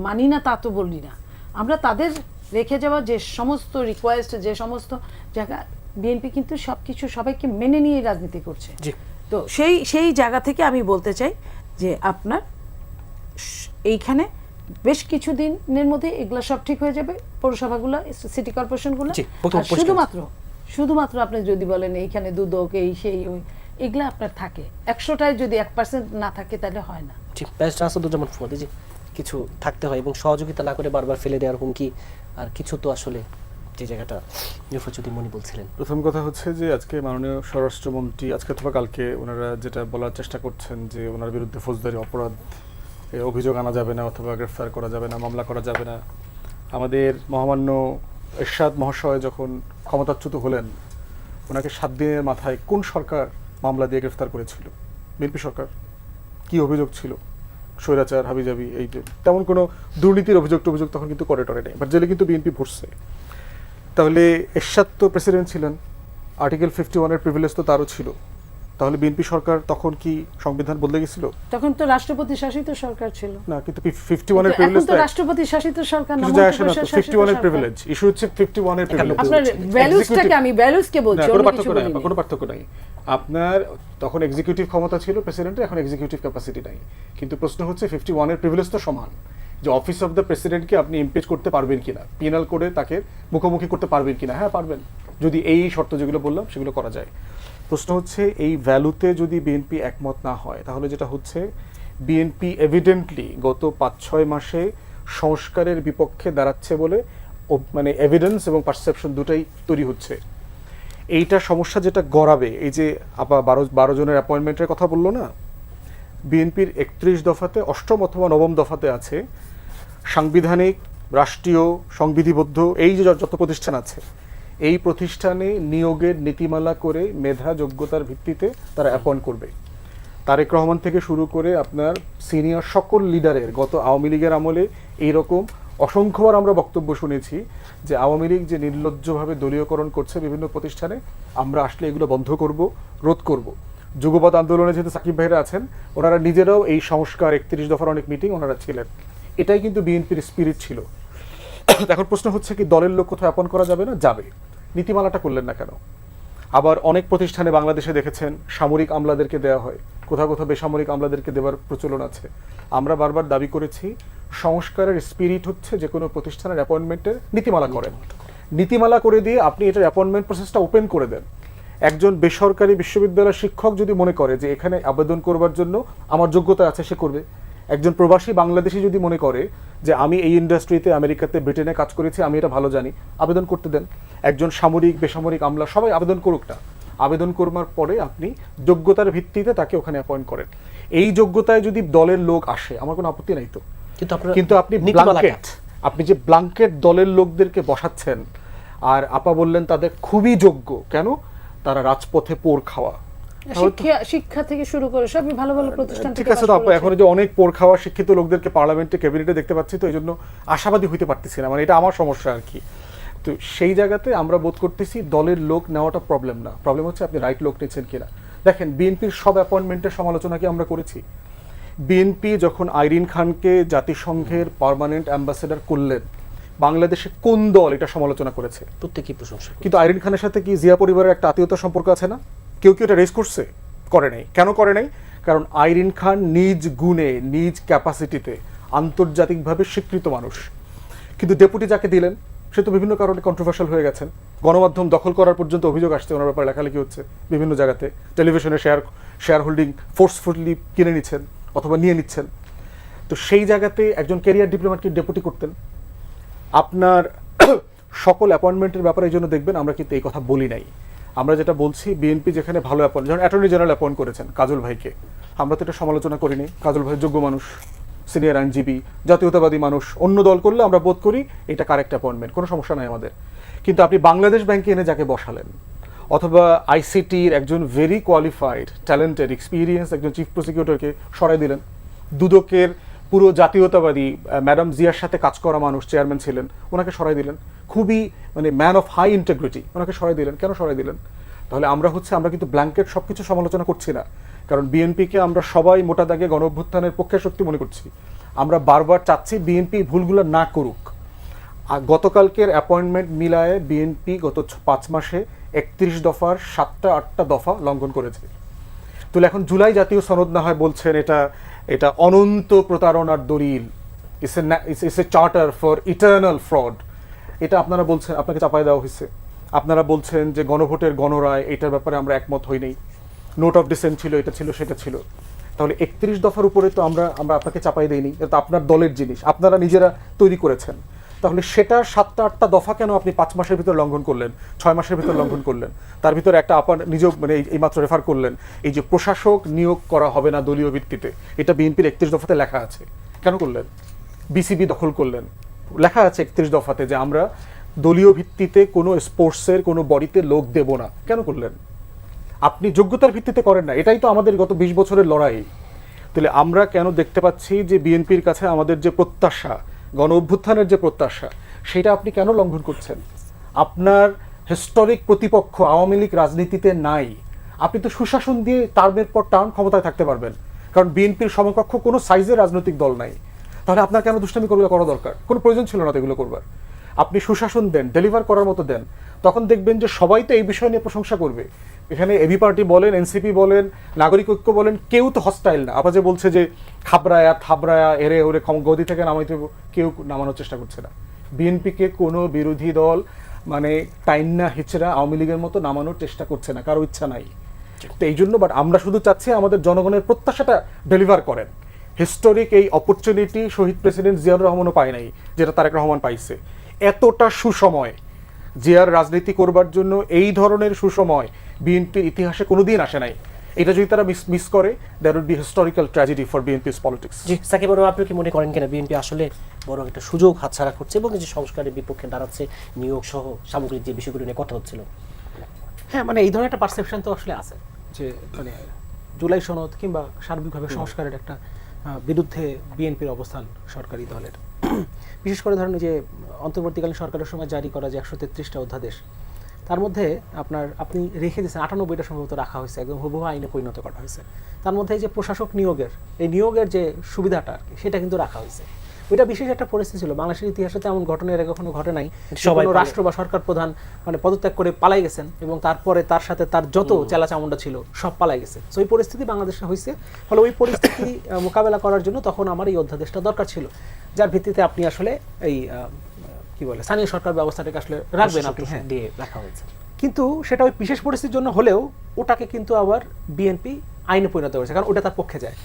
মানি না তা তো বলি না, আমরা তাদের রেখে যাওয়া যে সমস্ত রিকোয়েস্ট, যে সমস্ত জায়গা, বিএনপি কিন্তু সবকিছু সবাইকে মেনে নিয়ে রাজনীতি করছে। তো সেই জায়গা থেকে আমি বলতে চাই যে আপনার এইখানে বেশ কিছু দিনের মধ্যে এগুলো সব ঠিক হয়ে যাবে, পৌরসভাগুলো, সিটি কর্পোরেশনগুলো। শুধুমাত্র আপনি যদি বলেন এইখানে দুদক এই সেই ওই, এগুলা আপনার থাকে 100টায় যদি 1% না থাকে তাহলে হয় না। কিছু থাকতে হয়, এবং সহযোগিতা না করে বারবার ফেলে দেওয়ার হুমকি, আর কিছু তো আসলে যে জায়গাটা নির্বাচনী মনি বলছিলেন। প্রথম কথা হচ্ছে যে আজকে মাননীয় স্বরাষ্ট্রমন্ত্রী আজকে অথবা কালকে ওনারা যেটা বলার চেষ্টা করছেন যে ওনার বিরুদ্ধে ফৌজদারি অপরাধ অভিযোগ আনা যাবে না, অথবা গ্রেফতার করা যাবে না, মামলা করা যাবে না। আমাদের মহামান্য এরশাদ মহাশয় যখন ক্ষমতাচ্যুত হলেন, ওনাকে 7 দিনের মাথায় কোন সরকার মামলা দিয়ে গ্রেফতার করেছিল? বিএনপি সরকার। কি অভিযোগ ছিল? স্বৈরাচার, হাবিজাবি, এই তেমন কোনো দুর্নীতির অভিযোগ তখন কিন্তু করে নেই, বাট জেলে কিন্তু বিএনপি ভরছে। তাহলে এরশাদ তো প্রেসিডেন্ট ছিলেন, আর্টিকেল 51-এর প্রিভিলেজ তো তারও ছিল, তাহলে বিএনপি সরকার তখন কি সংবিধান বদলে গেছিল? তখন তো রাষ্ট্রপতি শাসিত সরকার ছিল না, কিন্তু 51-এর প্রিভিলেজ তো রাষ্ট্রপতি শাসিত সরকার না, 51-এর প্রিভিলেজ ইস্যু হচ্ছে 51-এর প্রিভিলেজ। আপনার ভ্যালুসটাকে আমি ভ্যালুসকে বলছি, কোনো পার্থক্য নাই। আপনার তখন এক্সিকিউটিভ ক্ষমতা ছিল প্রেসিডেন্টের, এখন এক্সিকিউটিভ ক্যাপাসিটি নাই, কিন্তু প্রশ্ন হচ্ছে 51-এর প্রিভিলেজ তো সমান, যে অফিস অফ দ্য প্রেসিডেন্টকে আপনি ইমপিচ করতে পারবেন কিনা, পিনাল করে তাকে মুখোমুখি করতে পারবেন কিনা। হ্যাঁ পারবেন, যদি এই শর্ত যেগুলো বললাম সেগুলো করা যায়। প্রশ্ন হচ্ছে এই ভ্যালুতে যদি বিএনপি একমত না হয়, তাহলে যেটা হচ্ছে বিএনপি এভিডেন্টলি গত 5-6 মাসে সংস্কারের বিপক্ষে দাঁড়াচ্ছে বলে মানে এভিডেন্স এবং পারসেপশন দুটাই তৈরি হচ্ছে। এইটা সমস্যা যেটা গড়াবে, এই যে আপা 12 জনের অ্যাপয়েন্টমেন্টের কথা বললো না, বিএনপির 31 দফাতে 8ম অথবা 9ম দফাতে আছে সাংবিধানিক, রাষ্ট্রীয়, সংবিধিবদ্ধ এই যে যত প্রতিষ্ঠান আছে, এই প্রতিষ্ঠানে নিয়োগের নীতিমালা করে মেধা যোগ্যতার ভিত্তিতে তারা অ্যাপয়েন্ট করবে। তারেক রহমান থেকে শুরু করে আপনার সিনিয়র সকল লিডারের, গত আওয়ামী লীগের আমলে এইরকম অসংখ্যবার আমরা বক্তব্য শুনেছি যে আওয়ামী লীগ যে নির্লজ্জভাবে দলীয়করণ করছে বিভিন্ন প্রতিষ্ঠানে, আমরা আসলে এগুলো বন্ধ করব, রোধ করব। যুগপৎ আন্দোলনে যেহেতু সাকিব ভাইরা আছেন, ওনারা নিজেরাও এই সংস্কার 31 দফার অনেক মিটিং ওনারা ছিলেন, এটাই কিন্তু বিএনপির স্পিরিট ছিল। এখন প্রশ্ন হচ্ছে কি, দলের লোক কোথাও অ্যাপয়েন্ট করা যাবে না? যাবে। নীতিমালাটা করলেন না কেন? আবার অনেক প্রতিষ্ঠানে বাংলাদেশে দেখেছেন সামরিক আমলাদেরকে দেওয়া হয়, কোথাও কোথাও বেসামরিক আমলাদেরকে দেওয়ার প্রচলন আছে। আমরা বারবার দাবি করেছি সংস্কারের স্পিরিট হচ্ছে যে কোনো প্রতিষ্ঠানের অ্যাপয়েন্টমেন্টের নীতিমালা করেন, নীতিমালা করে দিয়ে আপনি এটার অ্যাপয়েন্টমেন্ট প্রসেসটা ওপেন করে দেন। একজন বেসরকারি বিশ্ববিদ্যালয়ের শিক্ষক যদি মনে করে যে এখানে আবেদন করবার জন্য আমার যোগ্যতা আছে, সে করবে। একজন প্রবাসী বাংলাদেশি যদি মনে করে যে আমি এই ইন্ডাস্ট্রিতে আমেরিকাতে ব্রিটেনে কাজ করেছি, আমি এটা ভালো জানি, আবেদন করতে দেন। একজন সামরিক বেসামরিক আমলা সবাই আবেদন করুক না, আবেদন করবার পরে আপনি যোগ্যতার ভিত্তিতে তাকে ওখানে অ্যাপয়েন্ট করেন। এই যোগ্যতায় যদি দলের লোক আসে, আমার কোনো আপত্তি নাই তো, কিন্তু আপনি ব্ল্যাঙ্কেট, আপনি যে ব্ল্যাঙ্কেট দলের লোকদেরকে বসাচ্ছেন, আর আপা বললেন তাদের খুবই যোগ্য, কেন? তারা রাজপথে পোর খাওয়া, শিক্ষা থেকে শুরু করে সবই ভালো ভালো প্রতিষ্ঠান ঠিক আছে। তো আপা এখন যে অনেক পোর খাওয়া শিক্ষিত লোকদেরকে পার্লামেন্টে, ক্যাবিনেটে দেখতে পাচ্ছি, তো এই জন্য আশাবাদী হইতে পারতেছি না, মানে এটা আমার সমস্যা আর কি। তো সেই জায়গাতে আমরা বোধ করতেছি দলের লোক নেওয়াটা প্রবলেম না, প্রবলেম হচ্ছে আপনি রাইট লোক নিচ্ছেন কিনা। দেখেন বিএনপির সব অ্যাপয়েন্টমেন্টের সমালোচনা কি আমরা করেছি? বিএনপি যখন আইরিন খানকে জাতিসংঘের পার্মানেন্ট অ্যাম্বাসেডর করলেন, বাংলাদেশে কোন দল এটা সমালোচনা করেছে? প্রত্যেকই প্রশংসা। কিন্তু আইরিন খানের সাথে কি জিয়া পরিবারের একটা আত্মীয়তার সম্পর্ক আছে না? কেউ কি এটা রেজ করছে? করে নাই। কেন করে নাই? কারণ আইরিন খান নিজ গুণে, নিজ ক্যাপাসিটিতে আন্তর্জাতিকভাবে স্বীকৃত মানুষ। কিন্তু ডেপুটি যাকে দিলেন, সে তো বিভিন্ন কারণে কন্ট্রোভার্সিয়াল হয়ে গেছেন, গণমাধ্যম দখল করার পর্যন্ত অভিযোগ আসছে, ওনার ব্যাপারে লেখালেখি হচ্ছে বিভিন্ন জায়গাতে, টেলিভিশনে শেয়ার হোল্ডিং ফোর্সফুলি কিনে নিচ্ছেন অথবা নিয়ে নিচ্ছেন। তো সেই জায়গাতে একজন ক্যারিয়ার ডিপ্লোম্যাটকে ডেপুটি করতেন। আপনার সকল অ্যাপয়েন্টমেন্টের ব্যাপারে এই জন্য দেখবেন আমরা কিন্তু এই কথা বলি নাই। আমরা যেটা বলছি, বিএনপি যেখানে ভালো অ্যাপয়েন্ট, যেমন অ্যাটর্নি জেনারেল অ্যাপয়েন্ট করেছেন কাজল ভাইকে, আমরা তো এটা সমালোচনা করিনি। কাজল ভাই যোগ্য মানুষ, সিনিয়র আইনজীবী, জাতীয়তাবাদী মানুষ, অন্য দল করলে আমরা বোধ করি এটা কারেক্ট অ্যাপয়েন্টমেন্ট, কোনো সমস্যা নাই আমাদের। কিন্তু আপনি বাংলাদেশ ব্যাংকে এনে যাকে বসালেন, অথবা আইসিটির একজন ভেরি কোয়ালিফাইড, ট্যালেন্টেড, এক্সপিরিয়েন্স একজন চিফ প্রসিকিউটরকে সরাই দিলেন। দুদকের পুরো জাতীয়তাবাদী ম্যাডাম জিয়ার সাথে কাজ করা মানুষ চেয়ারম্যান ছিলেন, ওনাকে সরাই দিলেন। খুবই মানে ম্যান অফ হাই ইন্টেগ্রিটি, ওনাকে সরাই দিলেন। কেন সরাই দিলেন? তাহলে আমরা কিন্তু ব্ল্যাঙ্কেট সব কিছু সমালোচনা করছি না, কারণ বিএনপিকে আমরা সবাই মোটা দাগে গণ অভ্যুত্থানের পক্ষে শক্তি মনে করছি। আমরা বারবার চাচ্ছি বিএনপি ভুলগুলো না করুক। আর গতকালকের অ্যাপয়েন্টমেন্ট মিলায়ে বিএনপি গত 5 মাসে 31 দফার 7টা-8টা দফা লঙ্ঘন করেছে। তাহলে এখন জুলাই জাতীয় সনদ না হয় বলছেন এটা অনন্ত প্রতারণার দলিল, it's a charter for eternal fraud, এটা আপনারা বলছেন, আপনাকে চাপায় দেওয়া হয়েছে। আপনারা বলছেন যে গণভোটের গণরায়, এটার ব্যাপারে আমরা একমত হই নাই, নোট অফ ডিসেন্ট ছিল, এটা ছিল সেটা ছিল। তাহলে 31 দফার উপরে তো আমরা আপনাকে চাপাই দেইনি, এটা আপনার দলের জিনিস, আপনারা নিজেরা তৈরি করেছেন। তাহলে সেটা 7টা-8টা দফা কেন আপনি 5 মাসের ভিতর লঙ্ঘন করলেন, 6 মাসের ভিতর লঙ্ঘন করলেন? তার ভিতরে একটা আপনার নিজেও মানে এইমাত্র রেফার করলেন, এই যে প্রশাসক নিয়োগ করা হবে না দলীয় ভিত্তিতে, এটা বিএনপির 31 দফাতে লেখা আছে, কেন করলেন? বিসিবি দখল করলেন, লেখা আছে 31 দফাতে যে আমরা দলীয় ভিত্তিতে কোনো স্পোর্টসের কোনো বডিতে লোক দেব না, কেন করলেন? আপনি যোগ্যতার ভিত্তিতে করেন না, এটাই তো আমাদের গত 20 বছরের লড়াই। তাহলে আমরা কেন দেখতে পাচ্ছি যে বিএনপির কাছে আমাদের যে প্রত্যাশা, গণ অভ্যুত্থানের যে প্রত্যাশা, সেটা আপনি কেন লঙ্ঘন করছেন? আপনার হিস্টোরিক প্রতিপক্ষ আওয়ামী লীগ রাজনীতিতে নাই, আপনি তো সুশাসন দিয়ে টার্মের পর টার্ম ক্ষমতায় থাকতে পারবেন, কারণ বিএনপির সমকক্ষ কোনো সাইজের রাজনৈতিক দল নাই। তাহলে আপনার কেন দুষ্টামি করা দরকার? কোনো প্রয়োজন ছিল না তো এগুলো করবার। আপনি সুশাসন দেন, ডেলিভার করার মতো দেন, তখন দেখবেন যে সবাই তো এই বিষয় নিয়ে প্রশংসা করবে। এখানে এবি পার্টি বলেন, এনসিপি বলেন, নাগরিক ঐক্য বলেন, কেউ তো হস্টাইল না। আবার যে বলছে যে থাবরায়া এরে ওরে গদি থেকে নামাইতে, কেউ নামানোর চেষ্টা করছে না। বিএনপিকে কোনো বিরোধী দল মানে টাইন্না হিচড়া আওয়ামী লীগের মতো নামানোর চেষ্টা করছে না, কারো ইচ্ছা নাই। তো এই জন্য আমরা শুধু চাচ্ছি আমাদের জনগণের প্রত্যাশাটা ডেলিভার করেন। হিস্টোরিক এই অপরচুনিটি শহীদ প্রেসিডেন্ট জিয়াউর রহমানও পায় নাই, যেটা তারেক রহমান পাইছে। এতটা সুসময় জিয়ার রাজনীতি করবার জন্য এই ধরনের সুসময় বিএনপির ইতিহাসে কোনোদিন আসে নাই। এটা যদি তারা মিস করে, that would be historical tragedy for BNP's politics. জি সাকিব আনোয়ার, আপনি কি মনে করেন কিনা বিএনপি আসলে বড় একটা সুযোগ হাতছাড়া করছে এবং এই যে সংস্কারের বিপক্ষে দাঁড়াচ্ছে, নিয়োগ সহ সামগ্রিক যে বিষয়গুলো নিয়ে কথা হচ্ছিল? হ্যাঁ, মানে এই ধরনের একটা পারসেপশন তো আসলে আছে যে মানে জুলাই সনদ কিংবা সার্বিকভাবে সংস্কারের একটা বিরুদ্ধে বিএনপির অবস্থান সরকারি দলের। বিশেষ করে ধরেন যে অন্তর্বর্তীকালীন সরকারের সময় জারি করা যে 133টা অধ্যাদেশ, তার মধ্যে আপনি রেখে দিয়েছেন 98টা সম্ভবত রাখা হয়েছে, একদম হুবহু আইনে পরিণত করা হয়েছে। তার মধ্যে এই যে প্রশাসক নিয়োগের যে সুবিধাটা আর কি, সেটা কিন্তু রাখা হয়েছে। ওইটা বিশেষ একটা পরিস্থিতি ছিল বাংলাদেশের ইতিহাসে, তেমন ঘটনা এর আগে কখনো ঘটে নাই। সবাই রাষ্ট্র বা সরকার প্রধান মানে পদত্যাগ করে পালাই গেছেন এবং তারপরে তার সাথে তার যত চেলা চামুন্ডা ছিল সব পালাই গেছে। তো ওই পরিস্থিতি বাংলাদেশে হয়েছে। ফলে ওই পরিস্থিতি মোকাবেলা করার জন্য তখন আমার এই অধ্যাদেশটা দরকার ছিল, যার ভিত্তিতে আপনি আসলে এই কি বলে স্থানীয় সরকার ব্যবস্থাটাকে আসলে রাখবেন আপনি, হ্যাঁ, দিয়ে রাখা হয়েছে। কিন্তু সেটা ওই বিশেষ পরিস্থিতির জন্য হলেও ওটাকে কিন্তু আবার বিএনপি আইনে পরিণত করেছে, কারণ ওটা তার পক্ষে যায়।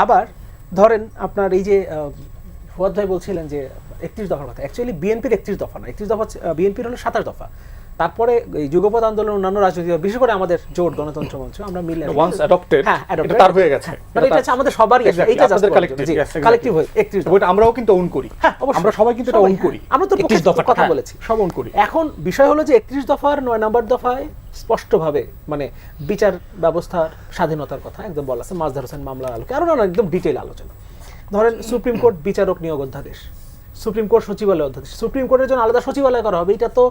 আবার ধরেন আপনার এই যে ফুয়াদ ভাই বলছিলেন যে 31 দফার কথা, অ্যাকচুয়ালি বিএনপির 31 দফা না, 31 দফা বিএনপির হলো 27 দফা। তারপরে এই যুগপৎ আন্দোলন, অন্যান্য রাজনৈতিক দল, বিশেষ করে আমাদের জোট গণতন্ত্র মঞ্চ, আমরা মিলে ওয়ান্স অ্যাডপ্টেড, হ্যাঁ, এটা তার হয়ে গেছে। মানে এটা হচ্ছে আমাদের সবারই, এইটা জাস্ট কালেক্টিভ হয়ে 31 দফা। ওটা আমরাও কিন্তু ওন করি, হ্যাঁ, অবশ্যই। আমরা সবাই কিন্তু এটা ওন করি। আমরা তো 31 দফার কথা হ্যাঁ, বলেছি, সব ওন করি। এখন বিষয় হলো যে 31 দফার 9 নম্বর দফায় স্পষ্টভাবে মানে বিচার ব্যবস্থার স্বাধীনতার কথা একদম বলা আছে, মাজদার হোসেন মামলার আলোকে আরো না একদম ডিটেইল আলোচনা। ধরেন সুপ্রিম কোর্ট বিচারক নিয়োগ অধ্যাদেশ, সুপ্রিম কোর্ট সচিবালয় অধ্যাদেশ, সুপ্রিম কোর্টের জন্য আলাদা সচিবালয় করা হবে। এটা তো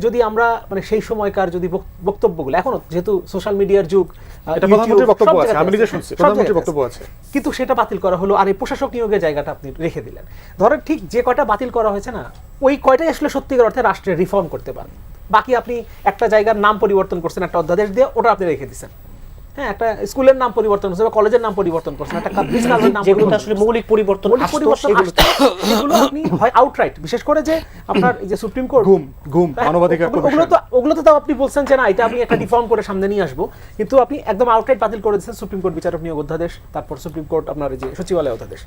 যদি আমরা মানে সেই সময়কার যদি বক্তব্যগুলো, এখনো যেহেতু সোশ্যাল মিডিয়ার যুগ, এটা প্রধানমন্ত্রীর বক্তব্য আছে, আমি নিজে শুনছি প্রধানমন্ত্রীর বক্তব্য আছে, কিন্তু সেটা বাতিল করা হলো। আর এই প্রশাসক নিয়োগের জায়গাটা আপনি রেখে দিলেন। ধরেন ঠিক যে কয়টা বাতিল করা হয়েছে না, ওই কয়টাই আসলে সত্যিকার অর্থে রাষ্ট্রের রিফর্ম করতে পারেন। বাকি আপনি একটা জায়গার নাম পরিবর্তন করছেন একটা অধ্যাদেশ দিয়ে, ওটা আপনি রেখে দিচ্ছেন। হ্যাঁ, একটা স্কুলের নাম পরিবর্তন করছেন বা কলেজের নাম পরিবর্তন করছেন, একটা বিজনেসের নাম, যেগুলো আসলে মৌলিক পরিবর্তন সেগুলো আপনি হয় আউটরাইট, বিশেষ করে যে আপনার এই যে সুপ্রিম কোর্ট গুম মানবাধিকার ওগুলো তো আপনি বলছেন যে না এটা আমি একটা রিফর্ম করে সামনে নিয়ে আসবো, কিন্তু আপনি একদম আউটরাইট বাতিল করে দিচ্ছেন সুপ্রিম কোর্ট বিচারক নিয়োগ অধ্যাদেশ, তারপর সুপ্রিম কোর্ট আপনার এই যে সচিবালয় অধ্যাদেশ।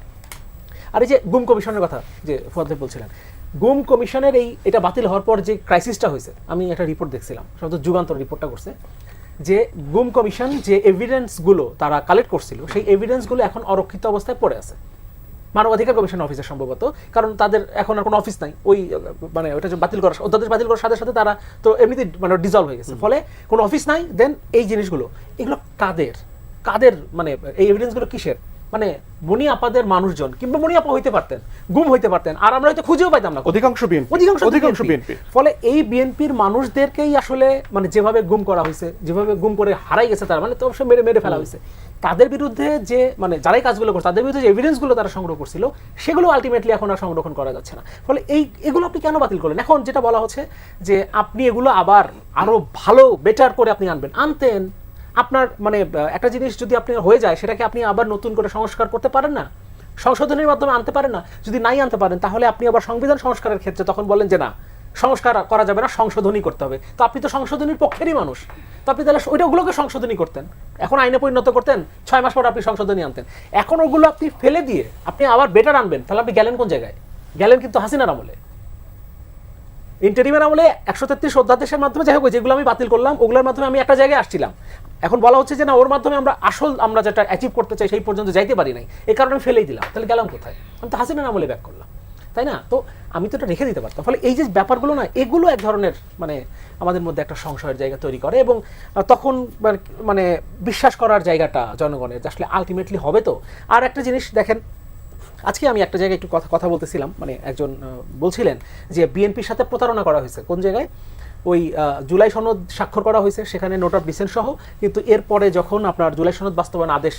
আর এই যে গুম কমিশনের কথা যে ফুয়াদ ভাই বলছিলেন, গুম কমিশনের এটা বাতিল হওয়ার পর যে ক্রাইসিসটা হয়েছে, আমি একটা রিপোর্ট দেখছিলাম, সম্ভবত যুগান্তর রিপোর্টটা করছে, যে গুম কমিশন যে এভিডেন্সগুলো তারা কালেক্ট করছিল সেই এভিডেন্সগুলো এখন অরক্ষিত অবস্থায় পড়ে আছে মানবাধিকার কমিশন অফিসে সম্ভবত, কারণ তাদের এখন আর কোনো অফিস নাই। ওই মানে ওটা যে বাতিল করা অধ্যাদেশ বাতিল করার সাথে সাথে তারা তো এমনিতে মানে ডিজলভ হয়ে গেছে, ফলে কোনো অফিস নাই। দেন এই জিনিসগুলো এগুলো কাদের মানে এই এভিডেন্সগুলো কিসের, মানে মনি আপাদের মানুষজন কিংবা মনি আপা হইতে পারতেন, গুম হইতে পারতেন, আর আমরা হয়তো খুঁজেও পাইতাম না, অধিকাংশ বিএনপি। ফলে এই বিএনপির মানুষদেরকেই আসলে মানে যেভাবে গুম করা হয়েছে, যেভাবে গুম করে হারাই গেছে তারা, মানে তো অবশ্যই মেরে ফেলা হয়েছে, তাদের বিরুদ্ধে যে মানে যারাই কাজগুলো করছে তাদের বিরুদ্ধে যে এভিডেন্সগুলো তারা সংগ্রহ করছিল সেগুলো আলটিমেটলি এখন আর সংরক্ষণ করা যাচ্ছে না। ফলে এগুলো আপনি কেন বাতিল করলেন? এখন যেটা বলা হচ্ছে যে আপনি এগুলো আবার আরো ভালো বেটার করে আপনি আনতেন। আপনার মানে একটা জিনিস যদি আপনি হয়ে যায় সেটাকে আপনি আবার নতুন করে সংস্কার করতে পারেন না, সংশোধনের মাধ্যমে আনতে পারেন না। যদি নাই আনতে পারেন তাহলে আপনি আবার সংবিধান সংস্কারের ক্ষেত্রে তখন বলেন যে না সংস্কার করা যাবে না, সংশোধনী করতে হবে। তো আপনি তো সংশোধনীর পক্ষেরই মানুষ, তো আপনি তাহলে ওগুলোকে সংশোধনী করতেন, এখন আইনে পরিণত করতেন, 6 মাস পর আপনি সংশোধনী আনতেন। এখন ওগুলো আপনি ফেলে দিয়ে আপনি আবার বেটার আনবেন, তাহলে আপনি গেলেন কোন জায়গায়? গেলেন কিন্তু হাসিনার আমলে, ইন্টারিমের আমলে 133 অধ্যাদেশের মাধ্যমে, যাই হোক যেগুলো আমি বাতিল করলাম ওগুলোর মাধ্যমে আমি একটা জায়গায় আসছিলাম। এখন বলা হচ্ছে যে না ওর মাধ্যমে আমরা যেটা অ্যাচিভ করতে চাই সেই পর্যন্ত যাইতে পারি নাই, এই কারণে আমি ফেলেই দিলাম। তাহলে গেলাম কোথায়? আমি তো হাসিনার আমলে ব্যাক করলাম, তাই না? তো আমি তো এটা রেখে দিতে পারতাম। ফলে এই যে ব্যাপারগুলো না, এগুলো এক ধরনের মানে আমাদের মধ্যে একটা সংশয়ের জায়গা তৈরি করে এবং তখন মানে বিশ্বাস করার জায়গাটা জনগণের আসলে আলটিমেটলি হবে। তো আর একটা জিনিস দেখেন, আজকে আমি একটা জায়গায় একটু কথা বলতেছিলাম, মানে একজন বলছিলেন যে বিএনপির সাথে প্রতারণা করা হয়েছে কোন জায়গায়, ওই জুলাই সনদ স্বাক্ষর করা হয়েছে সেখানে নোট অফ ডিসেন্ট সহ, কিন্তু এরপরে যখন আপনার জুলাই সনদ বাস্তবায়ন আদেশ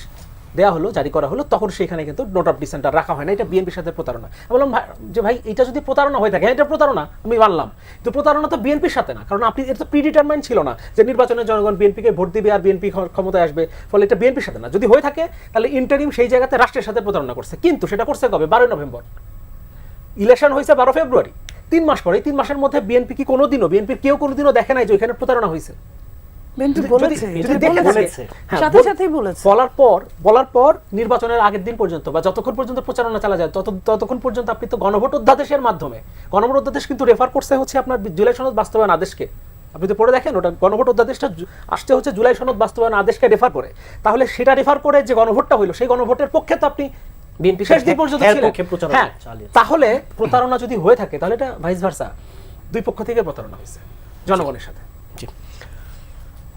দেওয়া হলো, জারি করা হলো, তখন সেখানে কিন্তু নোট অফ ডিসেন্ট আর রাখা হয় না। এটা বিএনপির সাথে প্রতারণা। আমি বললাম যে ভাই এটা যদি প্রতারণা হয়ে থাকে, এটা প্রতারণা আমি মানলাম, কিন্তু প্রতারণা তো বিএনপির সাথে না, কারণ আপনি এটা তো প্রিডিটারমাইন্ড ছিল না যে নির্বাচনের জনগণ বিএনপিকে ভোট দিবে আর বিএনপি ক্ষমতায় আসবে, ফলে এটা বিএনপির সাথে না। যদি হয়ে থাকে তাহলে ইন্টারিম সেই জায়গাতে রাষ্ট্রের সাথে প্রতারণা করছে, কিন্তু সেটা করছে কবে? 12 নভেম্বর। ইলেকশন হয়েছে 12 ফেব্রুয়ারি, 3 মাস পরে। 3 মাসের মধ্যে বিএনপি কি কোনোদিনও কেউ কোনোদিনও দেখে নাই যে ওইখানে প্রতারণা হয়েছে? বলার পর নির্বাচনের আগের দিন পর্যন্ত বা যতক্ষণ পর্যন্ত প্রচারণা চালা যায় ততক্ষণ পর্যন্ত আপনি তো গণভোট অধ্যাদেশের মাধ্যমে গণভোট অধ্যাদেশ কিন্তু রেফার করছে হচ্ছে আপনার জুলাই সনদ বাস্তবায়ন আদেশকে। আপনি তো পড়ে দেখেন, ওটা গণভোট অধ্যাদেশটা আসছে হচ্ছে জুলাই সনদ বাস্তবায়ন আদেশকে রেফার করে। তাহলে সেটা রেফার করে যে গণভোটটা হইলো, সেই গণভোটের পক্ষে তো আপনি বিএনপি শেষ দিন পর্যন্ত এর ছিলেন। পক্ষে প্রচারণা হ্যাঁ, চালিয়েছে। তাহলে প্রতারণা যদি হয়ে থাকে তাহলে এটা ভাইস ভার্সা, দুই পক্ষ থেকে প্রতারণা হয়েছে জনগণের সাথে। জি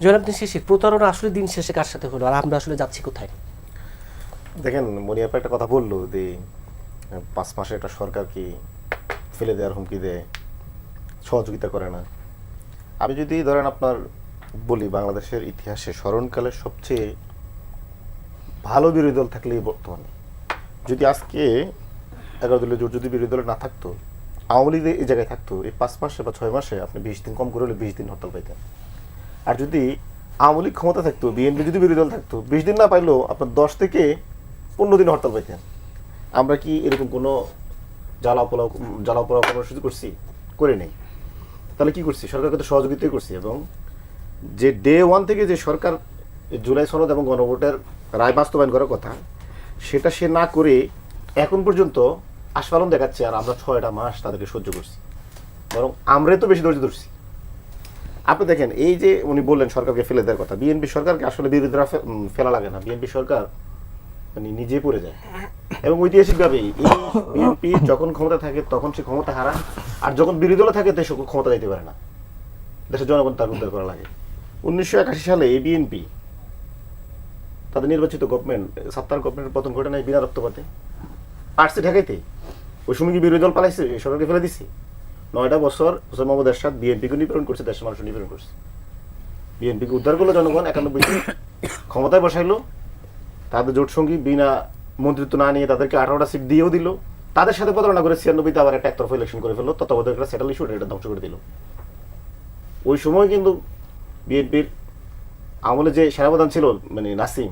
জনাব দিন শেষে প্রতারণা আসলে দিন শেষে কার সাথে হলো, আর আমরা আসলে যাচ্ছি কোথায়? দেখেন মনিয়াপা একটা কথা বললো যে 5 মাসে একটা সরকারকে ফেলে দেওয়ার হুমকি দেয়, সহযোগিতা করে না। আমি যদি ধরেন আপনার বলি, বাংলাদেশের ইতিহাসে স্মরণকালে সবচেয়ে ভালো বিরোধী দল থাকলেই বর্তমানে, যদি আজকে 11 দলের জোট যদি বিরোধী দল না থাকতো, আওয়ামী লীগ এই জায়গায় থাকতো, এই 5 মাসে বা 6 মাসে আপনি 20 দিন কম করে হলে 20 দিন হরতাল পাইতেন। আর যদি আওয়ামী লীগ ক্ষমতা থাকতো, বিএনপি যদি বিরোধী দল থাকতো, 20 দিন না পাইলেও আপনার 10 থেকে 15 দিন হরতাল পাইতেন। আমরা কি এরকম কোনো জ্বালাও পোড়াও কর্মসূচি করছি? করে নেই। তাহলে কি করছি? সরকারকে তো সহযোগিতাই করছি। এবং যে ডে 1 থেকে যে সরকার জুলাই সনদ এবং গণভোটের রায় বাস্তবায়ন করার কথা, সেটা সে না করে এখন পর্যন্ত আস্ফালন দেখাচ্ছে, আর আমরা 6টা মাস তাদেরকে সহ্য করছি। বরং আমরাই তো বেশি ধৈর্য ধরছি। আপনি দেখেন, এই যে উনি বললেন সরকারকে ফেলে দেওয়ার কথা, বিএনপি সরকারকে আসলে বিরোধীরা ফেলা লাগে না, বিএনপি সরকার মানে নিজে পড়ে যায়। এবং ঐতিহাসিকভাবে এই বিএনপি যখন ক্ষমতা থাকে তখন সে ক্ষমতা হারায়, আর যখন বিরোধী দলে থাকে সে ক্ষমতা দিতে পারে না, দেশের জনগণ তার উদ্ধার করা লাগে। 1981 সালে এই বিএনপি তাদের নির্বাচিত গভর্নমেন্ট, সত্তার গভর্নমেন্টের পতন ঘটে নাই বিনা রক্তপাতে, পারছে ঢাকাইতে। ওই সময় কি বিরোধী দল পালাইছে, সরকারকে ফেলে দিচ্ছে? 9টা বছর হোসেন মোহাম্মদ এরশাদ বিএনপিকে নিপীড়ন করছে, দেশের মানুষ নিপীড়ন করছে। বিএনপিকে উদ্ধার করলো জনগণ, 91 ক্ষমতায় বসাইলো। তাদের জোট সঙ্গী বিনা মন্ত্রিত্ব না নিয়ে তাদেরকে 18টা সিট দিয়েও দিল। তাদের সাথে প্রতারণা করে 96-তে আবার একটা একতরফা ইলেকশন করে ফেললো, তত্ত্বাবধায়ক একটা সেটেল ইস্যু, এটা ধ্বংস করে দিল। ওই সময় কিন্তু বিএনপির আমলে যে সেনাপ্রধান ছিল মানে নাসিম,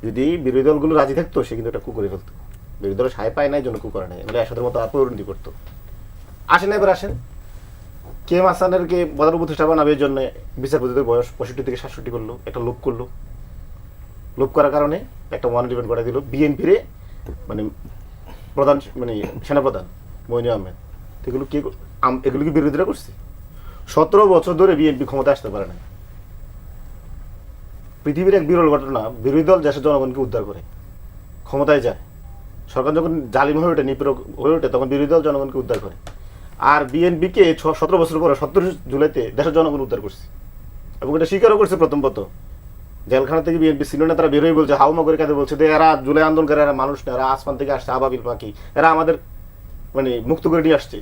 যদি বিরোধী দলগুলো রাজি থাকতো সে কিন্তু এটা কু করে ফেলতো। বিরোধী দল সায় পায় নাই জন্য কু করে নাই, মানে এরশাদের মতো আর পরিণতি করতো। আসেন এবার আসেন, কে এম হাসানেরকে প্রধান উপদেষ্টা বানাবে এর জন্য বিচারপতিদের বয়স 65 থেকে 67 করলো, একটা লোভ করলো। লোভ করার কারণে একটা ওয়ান ইভেন্ট করে দিল বিএনপির মানে প্রধান, মানে সেনাপ্রধান মইনু আহমেদ। এগুলো কি এগুলো কি বিরোধীরা করছে? 17 বছর ধরে বিএনপি ক্ষমতা আসতে পারে না। পৃথিবীর এক বিরল ঘটনা, বিরোধী দল দেশের জনগণকে উদ্ধার করে ক্ষমতায় যায়। সরকার যখন জালিম হয়ে ওঠে, নিপীড়ক হয়ে ওঠে, তখন বিরোধী দল জনগণকে উদ্ধার করে। আর বিএনপিকে 17 বছর পরে 17 জুলাইতে দেশের জনগণ উদ্ধার করছে, এবং এটা স্বীকারও করছে। প্রথম জেলখানা থেকে বিএনপি সিনিয়র নেতারা বেরোয় বলছে, হাউমা করে কাঁদে বলছে যে এরা জুলাই আন্দোলনকারী, এরা মানুষ না, এরা আসমান থেকে আসছে আবাবিল পাখি, এরা আমাদের মানে মুক্ত করে নিয়ে আসছে।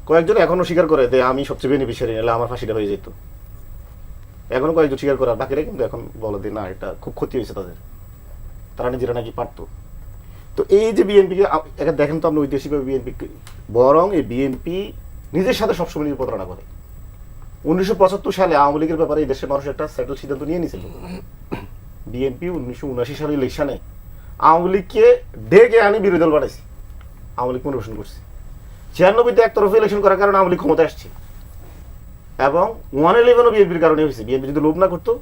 কয়েকজন এখনো স্বীকার করে যে আমি সবচেয়ে বেনিফিশিয়ারি, এলে আমার ফাঁসিটা হয়ে যেত। এখনো কয়েকজন স্বীকার করার বাকিরা কিন্তু এখন বলে যে না, এটা খুব ক্ষতি হয়েছে তাদের, তারা নিজেরা নাকি পারতো। তো এই যে বিএনপিকে দেখেন তো আপনি ঐতিহাসিকভাবে বিএনপি, বরং এই বিএনপি নিজের সাথে সবসময় নিজে প্রতারণা করে। 1975 সালে আওয়ামী লীগের ব্যাপারে এই দেশের মানুষ একটা সেটেল সিদ্ধান্ত নিয়ে নিয়েছিল। বিএনপি 1979 সালের ইলেকশনে আওয়ামী লীগকে ডেকে আনি বিরোধী দল বানাইছে, আওয়ামী লীগ পুনর্বাসন করছে। 96-তে একতরফা ইলেকশন করার কারণে আওয়ামী লীগ ক্ষমতা আসছে, এবং 111ও বিএনপির কারণে হয়েছে। বিএনপি যদি লোভ না করতো,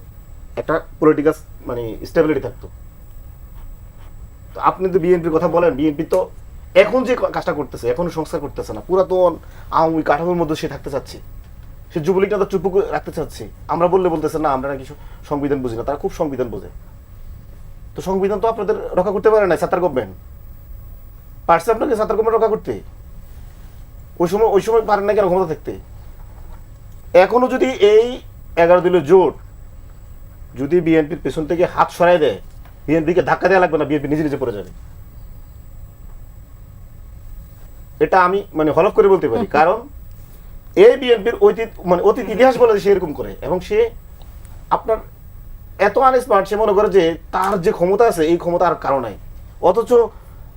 একটা পলিটিক্যাল মানে স্টেবিলিটি থাকতো। তো আপনি তো বিএনপির কথা বলেন, বিএনপি তো এখন যে কাজটা করতেছে, এখনো সংস্কার করতেছে না, পুরাতন আওয়ামী কাঠামোর মধ্যে সে থাকতে চাচ্ছে। সে যুবলীগটা তো চুপ রাখতে চাচ্ছে। আমরা বলতেছে না আমরা নাকি সংবিধান বুঝি না, তারা খুব সংবিধান বোঝে। তো সংবিধান তো আপনাদের রক্ষা করতে পারে না ছাত্র গভর্নমেন্ট, পারছে আপনাকে ছাত্র গভর্নমেন্ট রক্ষা করতে? ওই সময় পারেন না কেন ক্ষমতা থাকতে? এখনো যদি এই 11 দলীয় জোট যদি বিএনপির পেছন থেকে হাত সরাই দেয়, বিএনপিকে ধাক্কা দেওয়া লাগবে না, বিএনপি নিজে নিজে পড়ে যাবে। এটা আমি মানে হলফ করে বলতে পারি, কারণ এই বিএনপির অতীত ইতিহাস বলে সে এরকম করে। এবং সে আপনার এত আনস্মার্ট, সে মনে করে যে তার যে ক্ষমতা আছে এই ক্ষমতা আর কারো নাই, অথচ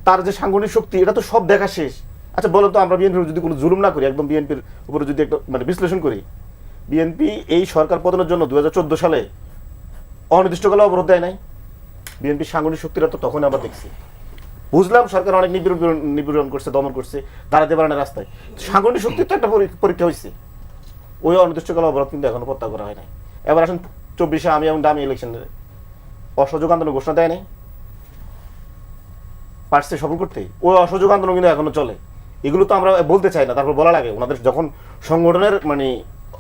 তার যে সাংগঠনিক শক্তি এটা তো সব দেখা শেষ। আচ্ছা বলো তো, আমরা বিএনপির যদি কোনো জুলুম না করি, একদম বিএনপির উপরে যদি একটা মানে বিশ্লেষণ করি, বিএনপি এই সরকার পতনের জন্য 2014 সালে অনির্দিষ্টকালে অবরোধ দেয় নাই। বিএনপির সাংগঠনিক শক্তিটা তো তখন আবার দেখছি, বুঝলাম সরকার অনেক নিপীড়ন করছে, দমন করছে, দাঁড়াতে পারে না রাস্তায়। সাংগঠনিক শক্তির তো একটা পরীক্ষা হয়েছে। ওই অনির্দিষ্টকাল অবরোধ কিন্তু এখনো প্রত্যাহার করা হয় নাই। এবার আসেন 24-এ আমি এবং দামি ইলেকশনে অসহযোগ আন্দোলন ঘোষণা দেয় নাই, পারছে সফল করতে। ওই অসহযোগ আন্দোলন কিন্তু এখনো চলে। এগুলো তো আমরা বলতে চাই না, তারপর বলা লাগে। ওনাদের যখন সংগঠনের মানে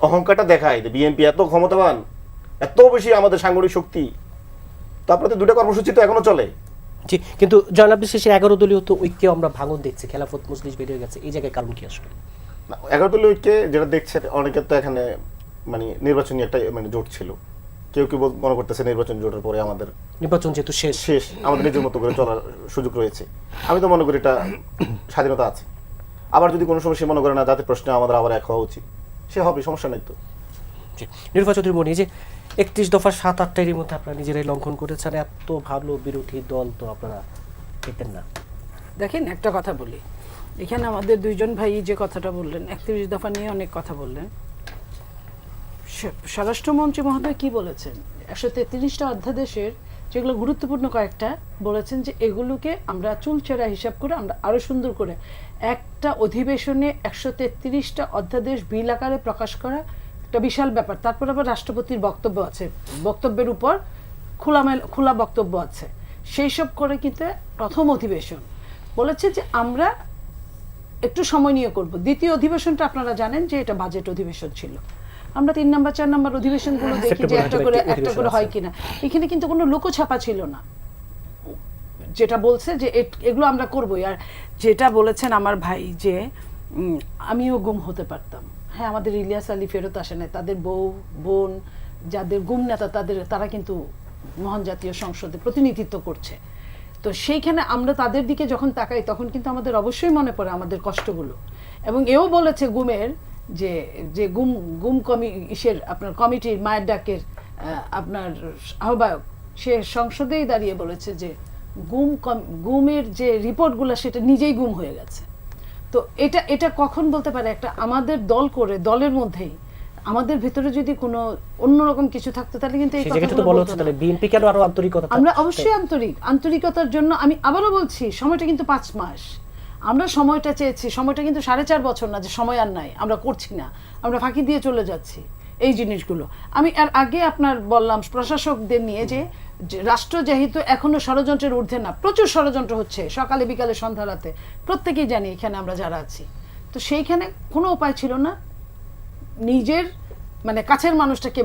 অহংকারটা দেখায় যে বিএনপি এত ক্ষমতাবান, এত বেশি আমাদের সাংগঠনিক শক্তি, তারপরে তো দুটো কর্মসূচি তো এখনো চলে। জি, কিন্তু জনাব শেষে 11 দলীয় তো ঐক্যে আমরা ভাঙন দেখছি, খেলাফত মজলিস বেরিয়ে গেছে, এই জায়গায় কারণ কি আসলে? 11 দলীয় ঐক্যে যেটা দেখছে অনেকের তো এখানে মানে নির্বাচনী একটা মানে জোট ছিল, কেউ কেউ মনে করতেছে নির্বাচন জোটের পরে আমাদের নির্বাচন যেহেতু শেষ, আমাদের নিজের মতো করে চলার সুযোগ রয়েছে। আমি তো মনে করি এটা স্বাধীনতা আছে। আবার যদি কোনো সময় সে মনে করে না জাতির প্রশ্নে আমাদের আবার এক হওয়া উচিত, সে হবে, সমস্যা নেই তো। জি, নির্বাচনের মনে যে 31 দফা 7-8টার মধ্যে আপনারা নিজেরাই লঙ্ঘন করেছেন, এত ভালো বিরোধী দল তো আপনারা পেতেন না। দেখেন একটা কথা বলি, এখানে আমাদের দুইজন ভাই যে কথাটা বললেন 31 দফা নিয়ে অনেক কথা বললেন। স্বরাষ্ট্রমন্ত্রী মহোদয় কি বলেছেন, 133টা অধ্যাদেশের যেগুলো গুরুত্বপূর্ণ কয়েকটা বলেছেন যে এগুলোকে আমরা চুলচেরা হিসাব করে আমরা আরো সুন্দর করে একটা অধিবেশনে 133টা অধ্যাদেশ বিল আকারে প্রকাশ করা একটা বিশাল ব্যাপার। তারপর আবার রাষ্ট্রপতির বক্তব্য আছে, বক্তব্যের উপর খোলা বক্তব্য আছে, সেই সব করে কিন্তু প্রথম অধিবেশন বলেছে যে আমরা একটু সময় নিয়ে করব। দ্বিতীয় অধিবেশনটা আপনারা জানেন যে এটা বাজেট অধিবেশন ছিল। আমরা 3 নম্বর 4 নম্বর অধিবেশনগুলো দেখি যে একটা করে হয় কিনা, এখানে কিন্তু কোনো লোকছাপা ছিল না, যেটা বলছে যে এগুলো আমরা করবোই। আর যেটা বলেছেন আমার ভাই যে আমিও গুম হতে পারতাম, হ্যাঁ আমাদের ইলিয়াস আলী ফেরত আসে না, তাদের বউ বোন যাদের গুম নেতা তারা কিন্তু মহান জাতীয় সংসদে প্রতিনিধিত্ব করছে। তো সেইখানে আমরা তাদের দিকে যখন তাকাই তখন কিন্তু আমাদের অবশ্যই মনে পড়ে আমাদের কষ্টগুলো। এবং এও বলেছে গুমের যে গুম আপনার কমিটির মায়ের ডাকের আপনার আহ্বায়ক, সে সংসদেই দাঁড়িয়ে বলেছে যে গুমের যে রিপোর্টগুলো সেটা নিজেই গুম হয়ে গেছে। তো এটা কখন বলতে পারে একটা আমাদের দল করে দলের মধ্যেই আমাদের ভিতরে যদি কোনো অন্যরকম কিছু থাকতো তাহলে কিন্তু এই কথাগুলো বলা হতো না। বিএনপি কেন আরো আন্তরিকতা, আমরা অবশ্যই আন্তরিকতার জন্য আমি আবারও বলছি সময়টা কিন্তু 5 মাস আমরা সময়টা চেয়েছি, সময়টা কিন্তু 4.5 বছর না যে সময় আর নাই, আমরা করছি না, আমরা ফাঁকি দিয়ে চলে যাচ্ছি এই জিনিসগুলো। আমি আর আগে আপনার বললাম প্রশাসকদের নিয়ে যে রাষ্ট্র যেহেতু এখনো ষড়যন্ত্রের ঊর্ধ্বে না, প্রচুর ষড়যন্ত্র হচ্ছে সকালে বিকালে সন্ধ্যা রাতে, প্রত্যেকেই জানি এখানে আমরা যারা আছি। তো সেইখানে কোনো উপায় ছিল না নিজের মানে কাছের মানুষটাকে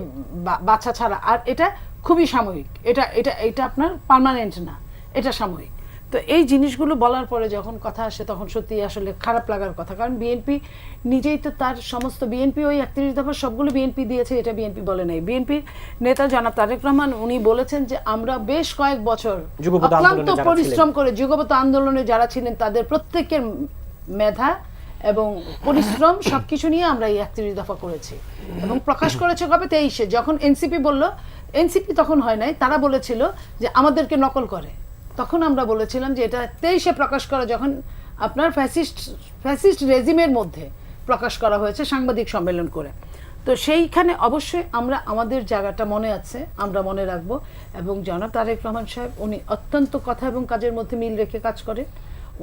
বাছা ছাড়া। আর এটা খুবই সাময়িক, এটা আপনার পার্মানেন্ট না, এটা সাময়িক। তো এই জিনিসগুলো বলার পরে যখন কথা আসে তখন সত্যি আসলে খারাপ লাগার কথা, কারণ বিএনপি নিজেই তো তার সমস্ত বিএনপি ওই 31 দফা সবগুলো বিএনপি দিয়েছে, এটা বিএনপি বলে নাই। বিএনপির নেতা জনাব তারেক রহমান উনি বলেছেন যে আমরা বেশ কয়েক বছর অক্লান্ত পরিশ্রম করে যুগপৎ আন্দোলনে যারা ছিলেন তাদের প্রত্যেকের মেধা এবং পরিশ্রম সবকিছু নিয়ে আমরা এই 31 দফা করেছি এবং প্রকাশ করেছে কবে 23-এ, যখন এনসিপি বলল, এনসিপি তখন হয় নাই, তারা বলেছিল যে আমাদেরকে নকল করে, তখন আমরা বলেছিলাম যে এটা 23-এ প্রকাশ করা, যখন আপনার ফ্যাসিস্ট রেজিমের মধ্যে প্রকাশ করা হয়েছে সাংবাদিক সম্মেলন করে। তো সেইখানে অবশ্যই আমরা আমাদের জায়গাটা মনে আছে, আমরা মনে রাখবো। এবং জনাব তারেক রহমান সাহেব উনি অত্যন্ত কথা এবং কাজের মধ্যে মিল রেখে কাজ করে,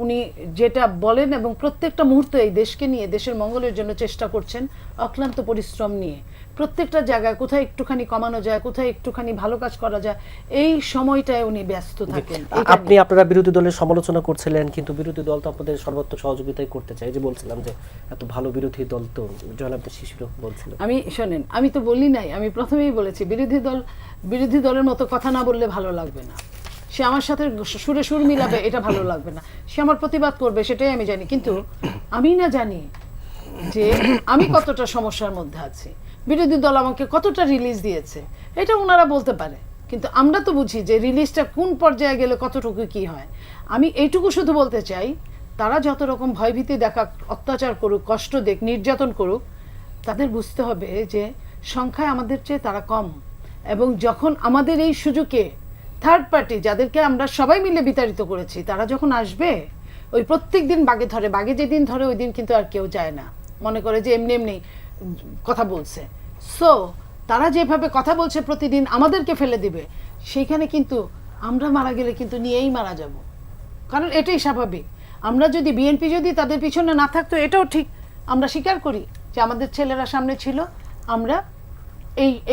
উনি যেটা বলেন এবং প্রত্যেকটা মুহূর্তে এই দেশকে নিয়ে দেশের মঙ্গলের জন্য চেষ্টা করছেন অক্লান্ত পরিশ্রম নিয়ে। প্রত্যেকটা জায়গায় কোথায় একটুখানি কমানো যায়, কোথায় একটুখানি ভালো কাজ করা যায়, এই সময়টায় উনি ব্যস্ত থাকেন। আপনি আপনারা বিরোধী দলের সমালোচনা করছিলেন, কিন্তু বিরোধী দল তো আপনাদের সর্বোচ্চ সহযোগিতাই করতে চাই, যে বলছিলাম যে এত ভালো বিরোধী দল তো জনাব শিশিরও বলছিল। আমি শোনেন, আমি তো বলি নাই, আমি প্রথমেই বলেছি বিরোধী দলের মতো কথা না বললে ভালো লাগবে না, সে আমার সাথে সুরে সুর মিলাবে এটা ভালো লাগবে না, সে আমার প্রতিবাদ করবে সেটাই আমি জানি, কিন্তু আমি না জানি যে আমি কতটা সমস্যার মধ্যে আছি, বিরোধী দল আমাকে কতটা রিলিজ দিয়েছে এটা ওনারা বলতে পারে, কিন্তু আমরা তো বুঝি যে রিলিজটা কোন পর্যায়ে গেলে কতটুকু কি হয়। আমি এইটুকু শুধু বলতে চাই, তারা যত রকম ভয়ভীতি দেখা, অত্যাচার করুক, কষ্ট দেখ, নির্যাতন করুক, তাদের বুঝতে হবে যে সংখ্যায় আমাদের চেয়ে তারা কম। এবং যখন আমাদের এই সুযোগে থার্ড পার্টি যাদেরকে আমরা সবাই মিলে বিতাড়িত করেছি তারা যখন আসবে, ওই প্রত্যেক দিন বাগে যেদিন ধরে ওই দিন কিন্তু আর কেউ যায় না, মনে করে যে এমনি এমনি কথা বলছে। সো তারা যেভাবে কথা বলছে প্রতিদিন আমাদেরকে ফেলে দিবে, সেইখানে কিন্তু আমরা মারা গেলে কিন্তু নিয়েই মারা যাব, কারণ এটাই স্বাভাবিক। আমরা যদি বিএনপি যদি তাদের পিছনে না থাকতো, এটাও ঠিক, আমরা স্বীকার করি যে আমাদের ছেলেরা সামনে ছিল, আমরা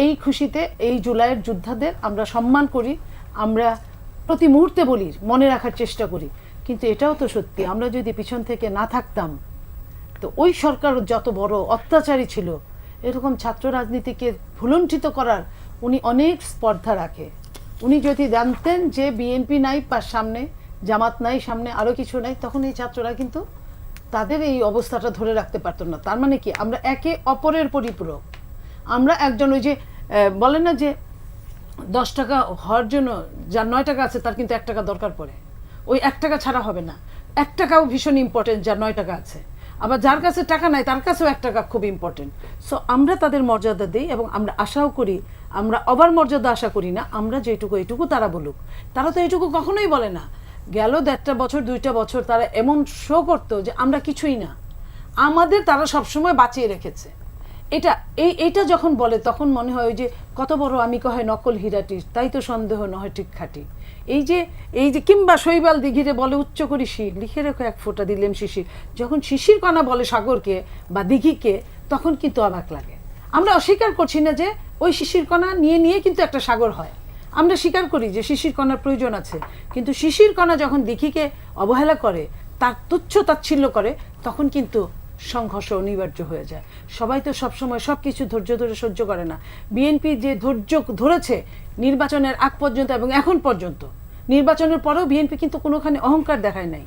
এই খুশিতে এই জুলাইয়ের যোদ্ধাদের আমরা সম্মান করি, আমরা প্রতি মুহূর্তে বলি, মনে রাখার চেষ্টা করি, কিন্তু এটাও তো সত্যি আমরা যদি পিছন থেকে না থাকতাম তো ওই সরকার যত বড় অত্যাচারী ছিল, এরকম ছাত্র রাজনীতিকে ভুলুণ্ঠিত করার উনি অনেক স্পর্ধা রাখে। উনি যদি জানতেন যে বিএনপি নাই সামনে, জামাত নাই সামনে, আরও কিছু নাই, তখন এই ছাত্ররা কিন্তু তাদের এই অবস্থাটা ধরে রাখতে পারতো না। তার মানে কি, আমরা একে অপরের পরিপূরক। আমরা একজন ওই যে বলে না যে 10 টাকা হওয়ার জন্য যার 9 টাকা আছে তার কিন্তু 1 টাকা দরকার পড়ে, ওই 1 টাকা ছাড়া হবে না। 1 টাকাও ভীষণ ইম্পর্টেন্ট যার 9 টাকা আছে, আবার যার কাছে টাকা নাই তার কাছেও 1 টাকা খুব ইম্পর্টেন্ট। সো আমরা তাদের মর্যাদা দিই এবং আমরা আশাও করি, আমরা অবার মর্যাদা আশা করি না, আমরা যেটুকু এইটুকু তারা বলুক। তারা তো এইটুকু কখনোই বলে না। গেল 1.5 বছর 2টা বছর তারা এমন শো করতো যে আমরা কিছুই না, আমাদের তারা সবসময় বাঁচিয়ে রেখেছে। এইটা যখন বলে তখন মনে হয় ওই যে কত বড় আমি কহে নকল হীরাটি, তাই তো সন্দেহ নয় ঠিক খাঁটি। এই যে কিংবা শৈবাল দিঘিরে বলে উচ্চ করি শির, লিখে রেখো 1 ফোঁটা দিলেম শিশির। যখন শিশির কণা বলে সাগরকে বা দিঘিকে, তখন কিন্তু অবাক লাগে। আমরা অস্বীকার করছি না যে ওই শিশির কণা নিয়ে কিন্তু একটা সাগর হয়, আমরা স্বীকার করি যে শিশির কণার প্রয়োজন আছে, কিন্তু শিশির কণা যখন দিঘিকে অবহেলা করে, তার তুচ্ছ তাচ্ছিল্য করে, তখন কিন্তু সংঘর্ষ অনিবার্য হয়ে যায়। সবাই তো সবসময় সব কিছু ধৈর্য ধরে সহ্য করে না। বিএনপি যে ধৈর্য ধরেছে নির্বাচনের আগ পর্যন্ত এবং এখন পর্যন্ত, নির্বাচনের পরেও বিএনপি কিন্তু কোনোখানে অহংকার দেখায় নাই।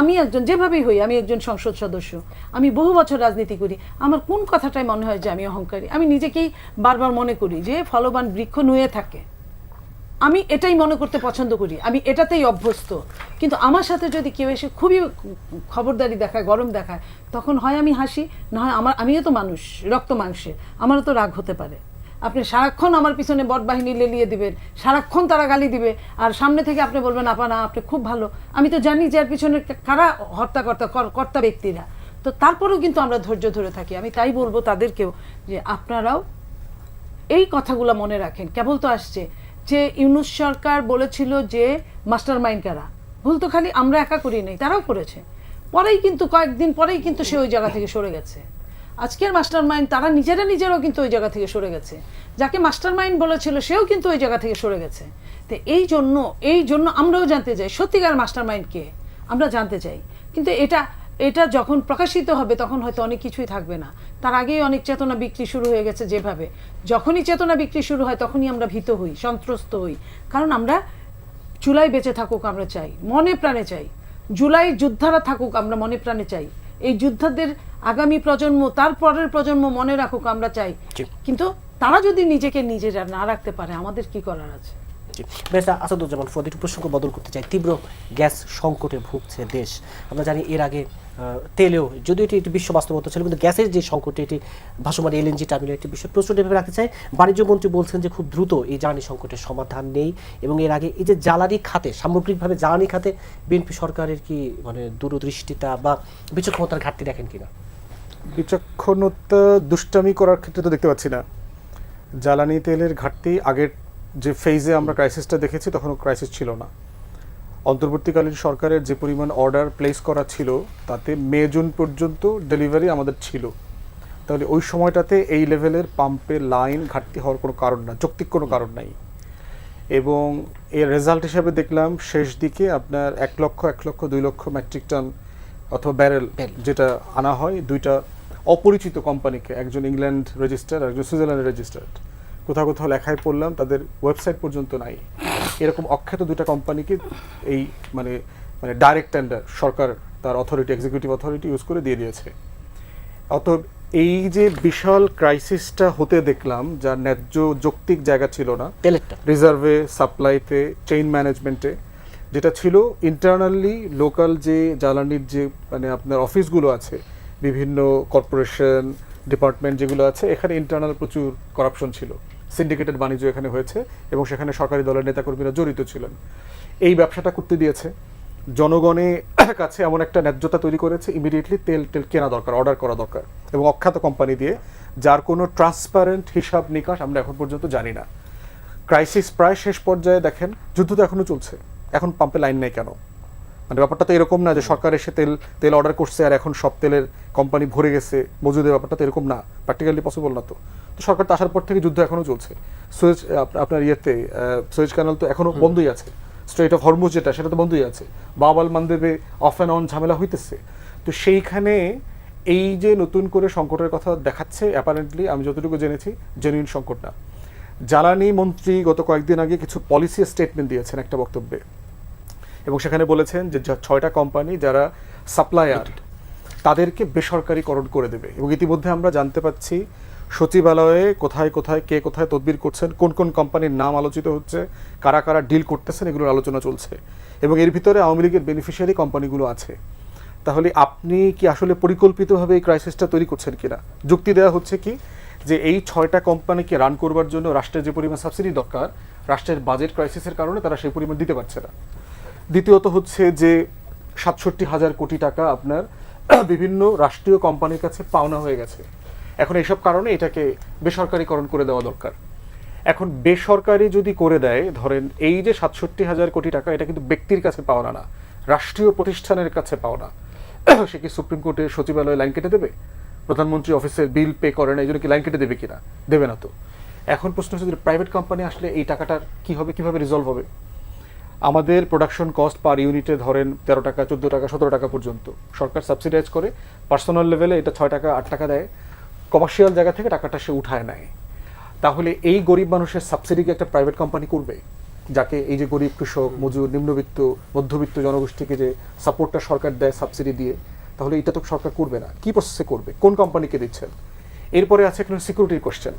আমি একজন যেভাবেই হই, আমি একজন সংসদ সদস্য, আমি বহু বছর রাজনীতি করি, আমার কোন কথাটাই মনে হয় যে আমি অহংকারী? আমি নিজেকেই বারবার মনে করি যে ফলবান বৃক্ষ নুয়ে থাকে, আমি এটাই মনে করতে পছন্দ করি, আমি এটাতেই অভ্যস্ত। কিন্তু আমার সাথে যদি কেউ এসে খুবই খবরদারি দেখায়, গরম দেখায়, তখন হয় আমি হাসি, না হয় আমিও তো মানুষ, রক্ত মাংসে, আমারও তো রাগ হতে পারে। আপনি সারাক্ষণ আমার পিছনে বট বাহিনী লেলিয়ে দিবেন, সারাক্ষণ তারা গালি দিবে, আর সামনে থেকে আপনি বলবেন আপা না আপনি খুব ভালো, আমি তো জানি যে এর পিছনে কারা কর্তা ব্যক্তিরা। তো তারপরেও কিন্তু আমরা ধৈর্য ধরে থাকি। আমি তাই বলবো তাদেরকেও যে আপনারাও এই কথাগুলো মনে রাখেন। কেবল তো আসছে যে ইউনূস সরকার বলেছিল যে মাস্টার মাইন্ড কারা, ভুল তো খালি আমরা একা করি নাই, তারাও করেছে। পরেই কিন্তু কয়েকদিন পরেই কিন্তু সে ওই জায়গা থেকে সরে গেছে। আজকের মাস্টার মাইন্ড তারা নিজেরাও কিন্তু ওই জায়গা থেকে সরে গেছে। যাকে মাস্টার মাইন্ড বলেছিল সেও কিন্তু ওই জায়গা থেকে সরে গেছে। তো এই জন্য আমরাও জানতে চাই সত্যিকার মাস্টার মাইন্ড কে, আমরা জানতে চাই। কিন্তু এটা যখন প্রকাশিত হবে তখন হয়তো অনেক কিছুই থাকবে না। তার আগেই অনেক চেতনা বিক্রি শুরু হয়ে গেছে। যেভাবে যখনই চেতনা বিক্রি শুরু হয় তখনই আমরা ভীত হই, সন্ত্রস্ত হই। কারণ আমরা জুলাই বেঁচে থাকুক আমরা চাই, মনে প্রাণে চাই। জুলাই যোদ্ধারা থাকুক আমরা মনে প্রাণে চাই। এই যোদ্ধাদের আগামী প্রজন্ম, তার পরের প্রজন্ম মনে রাখুক আমরা চাই। কিন্তু তারা যদি নিজেরা না রাখতে পারে, আমাদের কি করার আছে? ব্যারিস্টার আসাদুজ্জামান ফুয়াদ, একটু প্রসঙ্গ বদল করতে চাই। তীব্র গ্যাস সংকটে ভুগছে দেশ। আমরা জানি এর আগে তেলেও, যদিও এটি বিশ্ব বাস্তবতা ছিল, কিন্তু গ্যাসের যে সংকটে এটি ভাসমান এলএনজি টার্মিনাল একটি বিষয় প্রশ্ন ভেবে রাখতে চাই। বাণিজ্যমন্ত্রী বলছেন যে খুব দ্রুত এই জ্বালানি সংকটের সমাধান নেই, এবং এর আগে এই যে জ্বালানি খাতে, সামগ্রিকভাবে জ্বালানি খাতে বিএনপি সরকারের কি মানে দূরদৃষ্টিতা বা বিচক্ষণতার ঘাটতি দেখেন কিনা? বিচক্ষণতা দুষ্টামি করার ক্ষেত্রে তো দেখতে পাচ্ছি না। জ্বালানি তেলের ঘাটতি আগের যে ফেজে আমরা ক্রাইসিসটা দেখেছি তখনও ক্রাইসিস ছিল না। অন্তর্বর্তীকালীন সরকারের যে পরিমাণ অর্ডার প্লেস করা ছিল তাতে মে জুন পর্যন্ত ডেলিভারি আমাদের ছিল। তাহলে ওই সময়টাতে এই লেভেলের পাম্পের লাইন ঘাটতি হওয়ার কোনো কারণ না, যৌক্তিক কোনো কারণ নাই। এবং এর রেজাল্ট হিসাবে দেখলাম শেষ দিকে আপনার 1 লক্ষ 2 লক্ষ মেট্রিক টন অথবা ব্যারেল যেটা আনা হয়, 2টা অপরিচিত কোম্পানিকে, একজন ইংল্যান্ড রেজিস্টার্ড আর একজন সুইজারল্যান্ড রেজিস্টার্ড, কোথাও কোথাও লেখায় পড়লাম তাদের ওয়েবসাইট পর্যন্ত নাই। এরকম অখ্যাত 2টা কোম্পানিকে এই মানে ডাইরেক্ট টেন্ডার সরকার তার অথরিটি, এক্সিকিউটিভ অথরিটি ইউজ করে দিয়ে দিয়েছে। অতএব এই যে বিশাল ক্রাইসিসটা হতে দেখলাম, যার ন্যায্য যৌক্তিক জায়গা ছিল না, রিজার্ভে, সাপ্লাইতে, চেইন ম্যানেজমেন্টে, যেটা ছিল ইন্টারনালি লোকাল যে জ্বালানির যে মানে আপনার অফিসগুলো আছে, বিভিন্ন কর্পোরেশন ডিপার্টমেন্ট যেগুলো আছে, এখানে ইন্টারনাল প্রচুর করাপশন ছিল, সিন্ডিকেটেড বাণিজ্য এখানে হয়েছে এবং সেখানে সরকারি দলের নেতাকর্মীরা জড়িত ছিলেন। এই ব্যবসাটা করতে দিয়েছে, জনগণের কাছে এমন একটা ন্যায্যতা তৈরি করেছে, ইমিডিয়েটলি তেল কেনা দরকার, অর্ডার করা দরকার, এবং অখ্যাত কোম্পানি দিয়ে, যার কোনো ট্রান্সপারেন্ট হিসাব নিকাশ আমরা এখন পর্যন্ত জানি না। ক্রাইসিস প্রায় শেষ পর্যায়ে, দেখেন যুদ্ধ তো এখনও চলছে, এখন পাম্পে লাইন নেই কেন? মানে ব্যাপারটা তো এরকম না যে সরকার এসে তেল অর্ডার করছে আর এখন সব তেলের কোম্পানি ভরে গেছে মজুদের, ব্যাপারটা তো এরকম না, প্র্যাকটিক্যালি পসিবল না। তো সরকার তো আসার পর থেকে যুদ্ধ এখনও চলছে। আপনার সুয়েজ ক্যানাল তো এখনও বন্ধই আছে, স্ট্রেট অফ হরমুজ সেটা তো বন্ধই আছে, বাব আল মানদেবে অফ অ্যান্ড অন ঝামেলা হইতেছে। তো সেইখানে এই যে নতুন করে সংকটের কথা দেখাচ্ছে, অ্যাপারেন্টলি আমি যতটুকু জেনেছি জেনুইন সংকট না। জ্বালানি মন্ত্রী গত কয়েকদিন আগে কিছু পলিসি স্টেটমেন্ট দিয়েছেন একটা বক্তব্যে, এবং সেখানে বলেছেন যে 6টা কোম্পানি যারা সাপ্লায়ার তাদেরকে বেসরকারীকরণ করে দেবে। এবং ইতিমধ্যে আমরা জানতে পাচ্ছি সচিবালয়ে কোথায় কোথায় কে কোথায় তদবির করছেন, কোন কোন কোম্পানির নাম আলোচিত হচ্ছে, কারা কারা ডিল করতেছেন, এগুলোর আলোচনা চলছে। এবং এর ভিতরে আওয়ামী লীগের বেনিফিশিয়ারি কোম্পানিগুলো আছে। তাহলে আপনি কি আসলে পরিকল্পিতভাবে এই ক্রাইসিসটা তৈরি করছেন কিনা? যুক্তি দেওয়া হচ্ছে কি যে এই 6টা কোম্পানিকে রান করবার জন্য রাষ্ট্রের যে পরিমাণ সাবসিডি দরকার, রাষ্ট্রের বাজেট ক্রাইসিসের কারণে তারা সেই পরিমাণ দিতে পারছে না। দ্বিতীয়ত হচ্ছে যে ৬৭,০০০ কোটি টাকা আপনার বিভিন্ন রাষ্ট্রীয় কোম্পানির কাছে পাওনা হয়ে গেছে। এখন এইসব কারণে এটাকে বেসরকারীকরণ করে দেওয়া দরকার। এখন বেসরকারি যদি করে দেয়, ধরেন এই যে ৬৭,০০০ কোটি টাকা, এটা কিন্তু ব্যক্তির কাছে পাওনা না, রাষ্ট্রীয় প্রতিষ্ঠানের কাছে পাওনা। সে কি সুপ্রিম কোর্টের সচিবালয়ে লাইন কেটে দেবে? প্রধানমন্ত্রী অফিসের বিল পে করে না, এই জন্য কি লাইন কেটে দেবে কিনা? দেবে না তো। এখন প্রশ্ন হচ্ছে যে প্রাইভেট কোম্পানি আসলে এই টাকাটার কি হবে, কিভাবে রিজলভ হবে? আমাদের প্রোডাকশন কস্ট পার ইউনিটে ধরেন 13 টাকা, 14 টাকা, 17 টাকা পর্যন্ত সরকার সাবসিডাইজ করে, পার্সোনাল লেভেলে এটা 6 টাকা 8 টাকা দেয়, কমার্শিয়াল জায়গা থেকে টাকাটা সে উঠায় নেয়। তাহলে এই গরিব মানুষের সাবসিডিকে একটা প্রাইভেট কোম্পানি করবে, যাকে এই যে গরিব কৃষক, মজুর, নিম্নবিত্ত, মধ্যবিত্ত জনগোষ্ঠীকে যে সাপোর্টটা সরকার দেয় সাবসিডি দিয়ে, তাহলে এটা তো সরকার করবে না। কি প্রসেসে করবে, কোন কোম্পানিকে দিচ্ছেন? এরপরে আছে একটা সিকিউরিটির কোশ্চেন।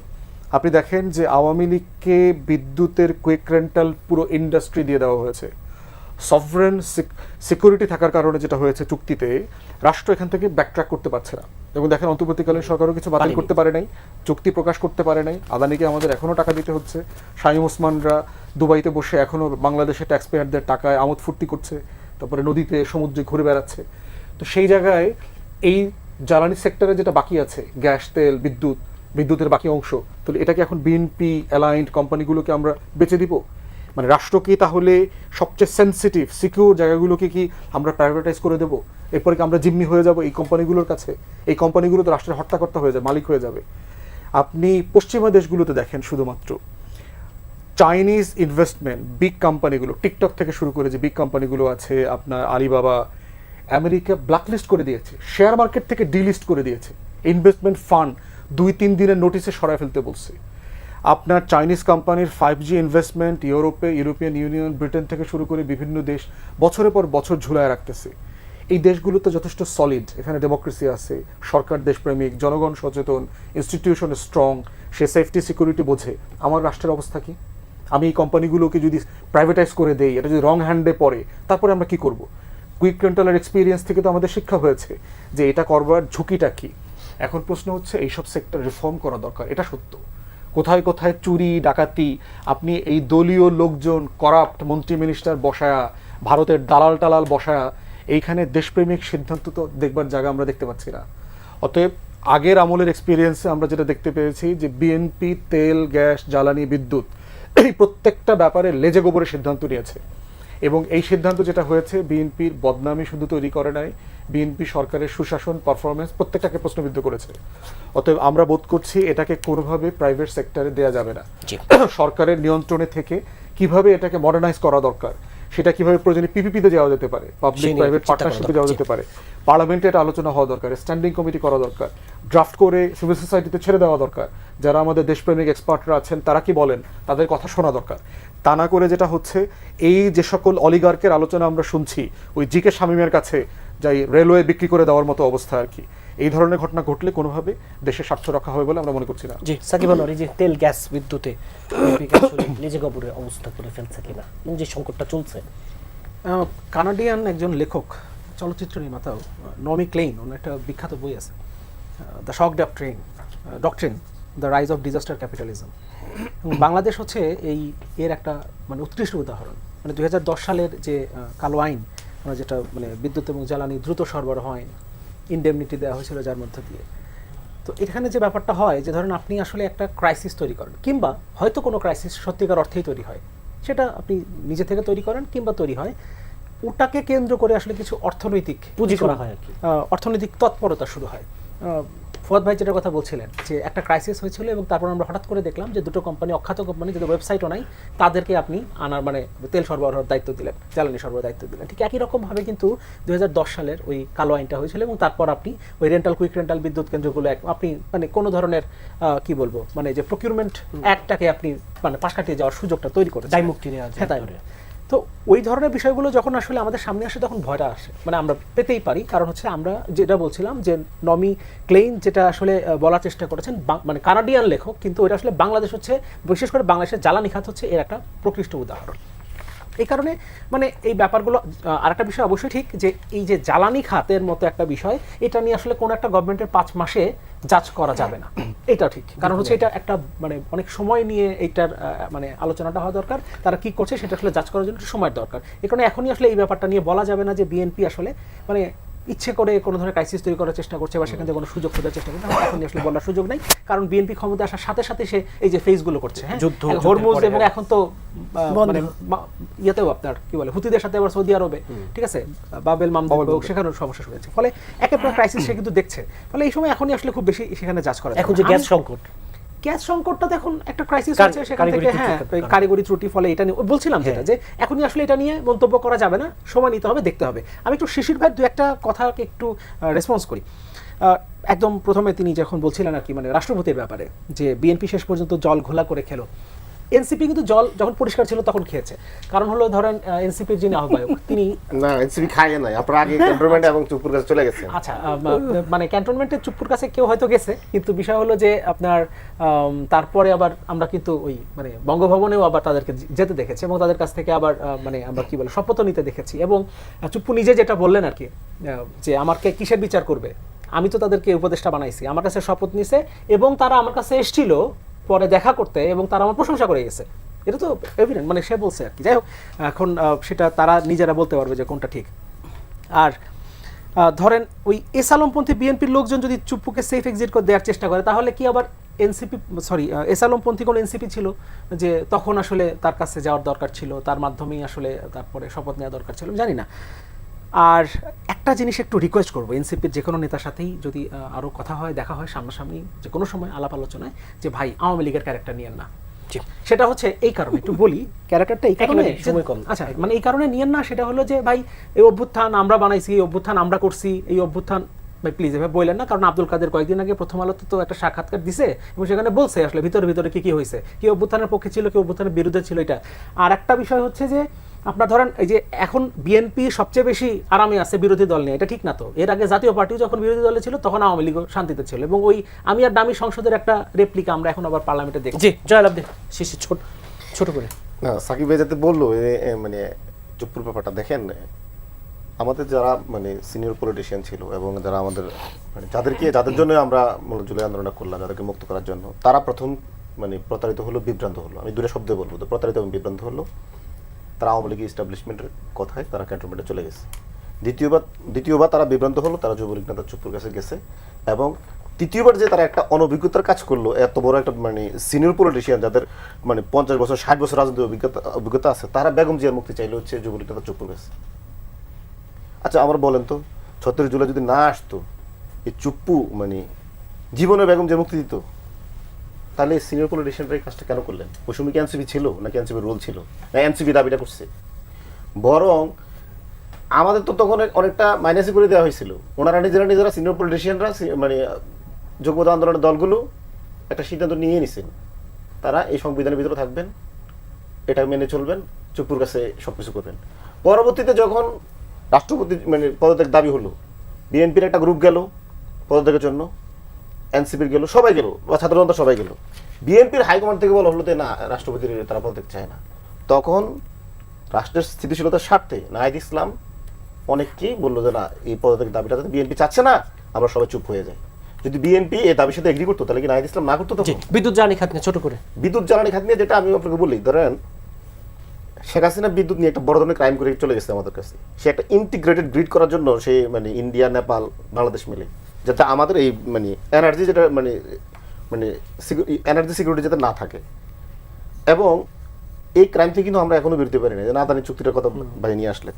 আপনি দেখেন যে আওয়ামী লীগকে বিদ্যুতের কুইক রেন্টাল পুরো ইন্ডাস্ট্রি দিয়ে দেওয়া হয়েছে। সভরেন সিকিউরিটি থাকার কারণে যেটা হয়েছে, চুক্তিতে রাষ্ট্র এখান থেকে ব্যাকট্র্যাক করতে পারছে না। এবং দেখেন অন্তর্বর্তীকালীন সরকারও কিছু বাতিল করতে পারে নাই, চুক্তি প্রকাশ করতে পারে নাই। আদানিকে আমাদের এখনও টাকা দিতে হচ্ছে। শামীম ওসমানরা দুবাইতে বসে এখনও বাংলাদেশের ট্যাক্স পেয়ারদের টাকায় আমোদ ফুর্তি করছে, তারপরে নদীতে সমুদ্রে ঘুরে বেড়াচ্ছে। তো সেই জায়গায় এই জ্বালানি সেক্টরে যেটা বাকি আছে, গ্যাস, তেল, বিদ্যুতের বাকি অংশ, তাহলে এটাকে এখন বিএনপি অ্যালাইন্ড কোম্পানিগুলোকে আমরা বেচে দিব? মানে রাষ্ট্র কি তাহলে সবচেয়ে সেন্সিটিভ সিকিউর জায়গাগুলোকে কি আমরা প্রাইভেটাইজ করে দেবো? এরপরে কি আমরা জিম্মি হয়ে যাব এই কোম্পানিগুলোর কাছে? এই কোম্পানিগুলো তো রাষ্ট্রের হর্তাকর্তা হয়ে যাবে, মালিক হয়ে যাবে। আপনি পশ্চিমা দেশগুলোতে দেখেন, শুধুমাত্র চাইনিজ ইনভেস্টমেন্ট, বিগ কোম্পানিগুলো, টিকটক থেকে শুরু করে যে বিগ কোম্পানিগুলো আছে, আপনার আলিবাবা, আমেরিকা ব্ল্যাকলিস্ট করে দিয়েছে, শেয়ার মার্কেট থেকে ডিলিস্ট করে দিয়েছে, ইনভেস্টমেন্ট ফান্ড 2-3 দিনের নোটিশে সরায় ফেলতে বলছে। আপনার চাইনিজ কোম্পানির 5G investment European union, Britain থেকে শুরু করে বিভিন্ন দেশ বছরের পর বছর ঝুলায় রাখতেছে। এই দেশগুলো তো যথেষ্ট সলিড, এখানে ডেমোক্রেসি আছে, সরকার দেশপ্রেমিক, জনগণ সচেতন, ইনস্টিটিউশন স্ট্রং, সে সেফটি সিকিউরিটি বোঝে। আমার রাষ্ট্রের অবস্থা কি? আমি এই কোম্পানিগুলোকে যদি প্রাইভেটাইজ করে দেই, এটা যদি রং হ্যান্ডে পড়ে, তারপরে আমরা কি করব? কুইক রেন্টালের এক্সপিরিয়েন্স থেকে তো আমাদের শিক্ষা হয়েছে যে এটা করবার ঝুঁকিটা কি। এখন প্রশ্ন হচ্ছে এইসব সেক্টর রিফর্ম করা দরকার, এটা সত্য। কোথায় কোথায় চুরি ডাকাতি, আপনি এই দলীয় লোকজন, করাপ্ট মন্ত্রী মিনিস্টার বসায়া, ভারতের দালাল টালাল বসায়া, এইখানে দেশপ্রেমিক সিদ্ধান্ত তো দেখবার জায়গা আমরা দেখতে পাচ্ছি না। অতএব আগের আমলের এক্সপিরিয়েন্সে আমরা যেটা দেখতে পেয়েছি যে বিএনপি তেল, গ্যাস, জ্বালানি, বিদ্যুৎ, এই প্রত্যেকটা ব্যাপারে লেজে গোবরে সিদ্ধান্ত নিয়েছে। এবং এই সিদ্ধান্ত যেটা হয়েছে, বিএনপির বদনামি শুধু তৈরি করে নাই, বিএনপি সরকারের সুশাসন, পারফরমেন্স প্রত্যেকটাকে প্রশ্নবিদ্ধ করেছে। অতএব আমরা বোধ করছি এটাকে কোনোভাবে প্রাইভেট সেক্টরে দেওয়া যাবে না। সরকারের নিয়ন্ত্রণে থেকে কিভাবে এটাকে মডার্নাইজ করা দরকার, সেটা কিভাবে প্রয়োজনে পিপিপিতে যাওয়া যেতে পারে, পাবলিক প্রাইভেট পার্টনারশিপে যাওয়া যেতে পারে, পার্লামেন্টে এটা আলোচনা হওয়া দরকার, স্ট্যান্ডিং কমিটি করা দরকার, ড্রাফট করে সিভিল সোসাইটিতে ছেড়ে দেওয়া দরকার। যারা আমাদের দেশপ্রেমিক এক্সপার্টরা আছেন তারা কি বলেন, তাদের কথা শোনা দরকার। তা না করে যেটা হচ্ছে, এই যে সকল অলিগার্কের আলোচনা আমরা শুনছি, ওই জিকে শামীমের কাছে যাই রেলওয়ে বিক্রি করে দেওয়ার মতো অবস্থা আর কি, এই ধরনের ঘটনা ঘটলে কোনোভাবে দেশের স্বার্থ রক্ষা হবে বলে আমরা মনে করছি না। জি সাকিব আনোয়ার, এই যে তেল, গ্যাস, বিদ্যুতে নিজে গবরের অবস্থা করে ফেলছে কিনা, যে সংকটটা চলছে? কানাডিয়ান একজন লেখক, চলচ্চিত্র নির্মাতা নমি ক্লেইন, ওনার একটা বিখ্যাত বই আছে, the shock doctrine, the rise of disaster capitalism. Bangladesh হচ্ছে এর একটা মানে উৎকৃষ্ট উদাহরণ। মানে 2010 সালের যে কালো আইন, আমরা যেটা মানে বিদ্যুৎ এবং জ্বালানি দ্রুত সরবরাহ আইন, ইনডেমনিটি দেওয়া হয়েছিল যার মধ্যে দিয়ে। তো এখানে যে ব্যাপারটা হয়, যে ধরেন আপনি আসলে একটা ক্রাইসিস তৈরি করেন, কিংবা হয়তো কোনো ক্রাইসিস সত্যিকার অর্থেই তৈরি হয়, সেটা আপনি নিজে থেকে তৈরি করেন কিংবা তৈরি হয়, ওটাকে কেন্দ্র করে আসলে কিছু অর্থনৈতিক পুঁজি করা হয় আর কি, অর্থনৈতিক তৎপরতা শুরু হয়। ফুয়াদ ভাই যেটার কথা বলছিলেন যে একটা ক্রাইসিস হয়েছিল এবং তারপর আমরা হঠাৎ করে দেখলাম যে দুটো কোম্পানি, অখ্যাত কোম্পানি, যাদের ওয়েবসাইটও নাই, তাদেরকে আপনি আনার মানে তেল সরবরাহের দায়িত্ব দিলেন, জ্বালানি সরবরাহের দায়িত্ব দিলেন। ঠিক একই রকমভাবে কিন্তু 2010 সালের ওই কালো আইনটা হয়েছিল এবং তারপর আপনি ওই কুইক রেন্টাল বিদ্যুৎ কেন্দ্রগুলো আপনি মানে কোনো ধরনের কি বলবো মানে যে প্রকিউরমেন্ট অ্যাক্টটাকে আপনি মানে পাশ কাটিয়ে যাওয়ার সুযোগটা তৈরি করে দায় মুক্তি নেওয়া যায়। হ্যাঁ, তাই। তো ওই ধরনের বিষয়গুলো যখন আসলে আমাদের সামনে আসে তখন ভয়টা আসে, মানে আমরা পেতেই পারি। কারণ হচ্ছে আমরা যেটা বলছিলাম যে নমি ক্লেইন যেটা আসলে বলার চেষ্টা করেছেন, মানে কানাডিয়ান লেখক, কিন্তু ওটা আসলে বাংলাদেশ হচ্ছে, বিশেষ করে বাংলাদেশের জ্বালানি খাত হচ্ছে এর একটা প্রকৃষ্ট উদাহরণ। এই কারণে মানে এই ব্যাপারগুলো আরেকটা বিষয় অবশ্যই ঠিক যে এই যে জ্বালানি খাতের মতো একটা বিষয়, এটা নিয়ে আসলে কোনো একটা গভর্নমেন্টের 5 মাসে জাজ করা যাবে না, এটা ঠিক। কারণ হচ্ছে এটা একটা মানে অনেক সময় নিয়ে এইটার মানে আলোচনাটা হওয়া দরকার, তারা কি করছে সেটা আসলে জাজ করার জন্য একটু সময়ের দরকার। এই কারণে এখনই আসলে এই ব্যাপারটা নিয়ে বলা যাবে না যে বিএনপি আসলে মানে ইচ্ছে করে কোনো ধরনের ক্রাইসিস তৈরি করার চেষ্টা করছে বা সেখান থেকে কোনো সুযোগ খোঁজার চেষ্টা করছে, এখন আসলে বলার সুযোগ নাই। কারণ বিএনপি ক্ষমতা আসার সাথে সাথে সে এই যে ফেজগুলো করছে, হ্যাঁ, হরমুজ, এবং এখন তো মানে ইয়েতেও আপনার কি বলে হুতিদের সাথে আবার সৌদি আরবে, ঠিক আছে, বাবেল মামদুদ সেখানেও সমস্যা শুনেছে। ফলে একেবারে ক্রাইসিস সে কিন্তু দেখছে। ফলে এই সময় এখনই আসলে খুব বেশি সেখানে জাজ করা। এখন যে গ্যাস সংকট, গ্যাস সংকটটা তো এখন একটা ক্রাইসিস হচ্ছে, সেখান থেকে হ্যাঁ কারিগরি ত্রুটি, ফলে এটা নিয়ে বলছিলাম যেটা যে এখনই আসলে এটা নিয়ে মন্তব্য করা যাবে না, সময় নিতে হবে, দেখতে হবে। আমি একটু শিশির ভাই দু একটা কথাকে একটু রেসপন্স করি। একদম প্রথমে তিনি যখন বলছিলেন আর কি মানে রাষ্ট্রপতির ব্যাপারে যে বিএনপি শেষ পর্যন্ত জল ঘোলা করে খেলো, এনসিপি কিন্তু জল যখন পরিষ্কার ছিল তখন খেয়েছে। কারণ হলো ধরেন এনসিপির যিনি আহ্বায়ক তিনি না এনসিপি খায় নাই, আপনারা আগে ক্যান্টনমেন্ট এবং চুপুর কাছে চলে গেছেন। আচ্ছা, মানে ক্যান্টনমেন্টের চুপুর কাছে কেউ হয়তো গেছে, কিন্তু বিষয় হলো যে আপনার তারপরে আবার আমরা কিন্তু ওই মানে বঙ্গভবনেও আবার তাদেরকে যেতে দেখেছি এবং তাদের কাছ থেকে আবার মানে আমরা কি বলে শপথ নিতে দেখেছি। এবং চুপ্পু নিজে যেটা বললেন আর কি যে আমাকে কিসের বিচার করবে, আমি তো তাদেরকে উপদেষ্টা বানাইছি, আমার কাছে শপথ নিছে এবং তারা আমার কাছে এসেছিল পরে দেখা করতে এবং তারা আমার প্রশংসা করে গেছে। এটা তো এভিডেন্ট, মানে সে বলছে আর কি। যাই হোক, এখন সেটা তারা নিজেরা বলতে পারবে যে কোনটা ঠিক। আর ধরেন ওই এস আলমপন্থী বিএনপির লোকজন যদি চুপ্পুকে সেফ এক্সিট করে দেওয়ার চেষ্টা করে, তাহলে কি আবার এনসিপি এস আলমপন্থী কোন এনসিপি ছিল যে তখন আসলে তার কাছে যাওয়ার দরকার ছিল, তার মাধ্যমেই আসলে তারপরে শপথ নেওয়া দরকার ছিল, জানি না। আর একটা জিনিস একটু রিকোয়েস্ট করবো এনসিপির যে কোনো নেতার সাথেই যদি আরও কথা হয়, দেখা হয় সামনাসামনি, যে কোনো সময় আলাপ আলোচনায়, যে ভাই আওয়ামী লীগের ক্যারেক্টার নিয়েন না। সেটা হচ্ছে এই কারণে, একটু বলি ক্যারেক্টারটা এই কারণে, সময় কম। আচ্ছা মানে এই কারণে নিয়েন না, সেটা হলো যে ভাই এই অভ্যুত্থান আমরা বানাইছি, এই অভ্যুত্থান আমরা করছি, এই অভ্যুত্থান ভাই প্লিজ এভাবে বললেন না। কারণ আব্দুল কাদের কয়েকদিন আগে প্রথম আলোতে তো একটা সাক্ষাৎকার দিছে এবং সেখানে বলছে আসলে ভিতরে ভিতরে কি হয়েছে, কি অভ্যুত্থানের পক্ষে ছিল, কি অভ্যুত্থানের বিরুদ্ধে ছিল। এটা আর একটা বিষয় হচ্ছে যে আপনার ধরেন এই যে এখন বিএনপি সবচেয়ে বেশি আরামে আছে বিরোধী দল নিয়ে, এটা ঠিক না তো। এর আগে জাতীয় পার্টিও যখন বিরোধী দলে ছিল তখন আওয়ামী লীগও শান্তিতে ছিল এবং ওই আমি আর দামি সংসদের একটা রেপ্লিকা আমরা এখন আবার পার্লামেন্টে দেখি। জি জয়লাভ দে শিশির ছোট করে। না সাকিব ভাই যাতে বললো মানে চুপুর ব্যাপারটা দেখেন, আমাদের যারা মানে সিনিয়র পলিটিশিয়ান ছিল এবং যারা আমাদের মানে যাদের জন্য আমরা জুলাই আন্দোলন করলাম, যাদেরকে মুক্ত করার জন্য, তারা প্রথম মানে প্রতারিত হলো, বিভ্রান্ত হলো। আমি দুটো শব্দ বলবো, তো প্রতারিত এবং বিভ্রান্ত হলো। তারা আওয়ামী লীগ এস্টাবলিশমেন্টের কথায় তারা ক্যান্টনমেন্টে চলে গেছে। দ্বিতীয়বার তারা বিভ্রান্ত হলো, তারা যুবলীগ নেতা চুপুর কাছে গেছে। এবং তৃতীয়বার যে তারা একটা অনভিজ্ঞতার কাজ করলো, এত বড় একটা মানে সিনিয়র পলিটিশিয়ান যাদের মানে 50 বছর 60 বছর রাজনৈতিক অভিজ্ঞতা আছে, তারা বেগম জিয়ার মুক্তি চাইলে হচ্ছে যুবলীগ নেতা চুপুর কাছে। আচ্ছা আমার বলেন তো 36 জুলাই যদি না আসতো, এই চুপ্পু মানে জীবনে বেগম জিয়ার মুক্তি দিত? তাহলে সিনিয়র পলিটিশিয়ানরা এই কাজটা কেন করলেন? ওই সময় কি এনসিপি ছিল নাকি এনসিপির রোল ছিল না এনসিপি দাবিটা করছে? বরং আমাদের তো তখন অনেকটা মাইনাসই করে দেওয়া হয়েছিল। ওনারা নিজেরা সিনিয়র পলিটিশিয়ানরা মানে যোগ্যতা আন্দোলনের দলগুলো একটা সিদ্ধান্ত নিয়ে নিছেন, তারা এই সংবিধানের ভিতরে থাকবেন, এটা মেনে চলবেন, চুপুর কাছে সবকিছু করবেন। পরবর্তীতে যখন রাষ্ট্রপতি মানে পদত্যাগ দাবি হলো, বিএনপির একটা গ্রুপ গেল পদত্যাগের জন্য, এনসিপির গেল, সবাই গেল, বা ছাত্র জনতা সবাই গেল। বিএনপির হাইকমান্ড থেকে বলা হলো যে না, রাষ্ট্রপতির তারা পদত্যাগ চায় না। তখন রাষ্ট্রের স্থিতিশীলতার স্বার্থে নাহিদ ইসলাম অনেককেই বললো যে না, এই পদত্যাগ দাবিটা বিএনপি চাচ্ছে না, আমরা সবাই চুপ হয়ে যাই। যদি বিএনপি এই দাবির সাথে এগ্রি করতো তাহলে কি নাহিদ ইসলাম না করতো? তখন বিদ্যুৎ জ্বালানি খাত নিয়ে ছোট করে, বিদ্যুৎ জ্বালানি খাত নিয়ে যেটা আমি আপনাকে বলি, ধরেন শেখ হাসিনা বিদ্যুৎ নিয়ে একটা বড় ধরনের ক্রাইম করে চলে গেছে আমাদের কাছে। সে একটা ইন্টিগ্রেটেড গ্রিড করার জন্য সে মানে ইন্ডিয়া, নেপাল, বাংলাদেশ মিলে, যাতে আমাদের এই মানে এনার্জি যেটা মানে মানে এনার্জি সিকিউরিটি যাতে না থাকে। এবং এই ক্রাইম থেকে কিন্তু আমরা এখনো বেরোতে পারি না, যে আদানি চুক্তিটার কথা ভাই নিয়ে আসলে।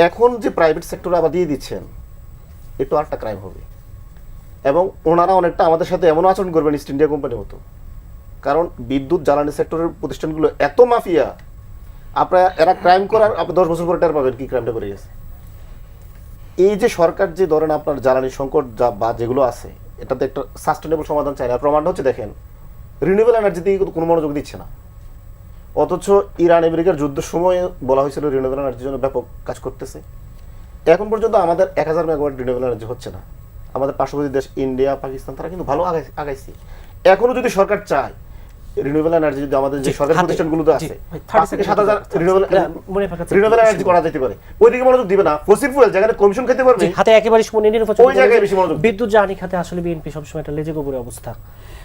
এখন যে প্রাইভেট সেক্টরে আবার দিয়ে দিচ্ছেন, এটা আরেকটা ক্রাইম হবে। এবং ওনারা অনেকটা আমাদের সাথে এমন আচরণ করবেন ইস্ট ইন্ডিয়া কোম্পানির মতো, কারণ বিদ্যুৎ জ্বালানি সেক্টরের প্রতিষ্ঠানগুলো এত মাফিয়া, আপনারা এরা ক্রাইম করার আপনি 10 বছর পরে টের পাবেন কি ক্রাইমটা করে গেছে। এই যে সরকার যে ধরেন আপনার জ্বালানি সংকট বা যেগুলো আছে, এটাতে একটা সাস্টেনেবল সমাধান চায় না। প্রমাণটা হচ্ছে দেখেন, রিনিউয়েবল এনার্জি দিকে কোনো মনোযোগ দিচ্ছে না, অথচ ইরান আমেরিকার যুদ্ধের সময় বলা হয়েছিল রিনিউয়েবল এনার্জির জন্য ব্যাপক কাজ করতেছে। এখন পর্যন্ত আমাদের 1000 মেগাওয়াট রিনিউয়েবল এনার্জি হচ্ছে না। আমাদের পার্শ্ববর্তী দেশ ইন্ডিয়া, পাকিস্তান তারা কিন্তু ভালো আগাইছে। এখনো যদি সরকার চায় রিনিউয়েবল এনার্জি, যদি আমাদের যে সরকারি প্রতিষ্ঠানগুলোতে আছে 5 থেকে 7000 রিনিউয়েবল এনার্জি করা যেতে পারে, ওইদিকে মনোযোগ দিবে না। ফসিল ফুয়েল যেখানে কমিশন খেতে পারবে, হাতে একেবারে শুনে ওই জায়গায় বেশি মনোযোগ। বিদ্যুৎ জ্বালানি খাতে আসলে বিএনপি সবসময় একটা লেজে গোবরে অবস্থা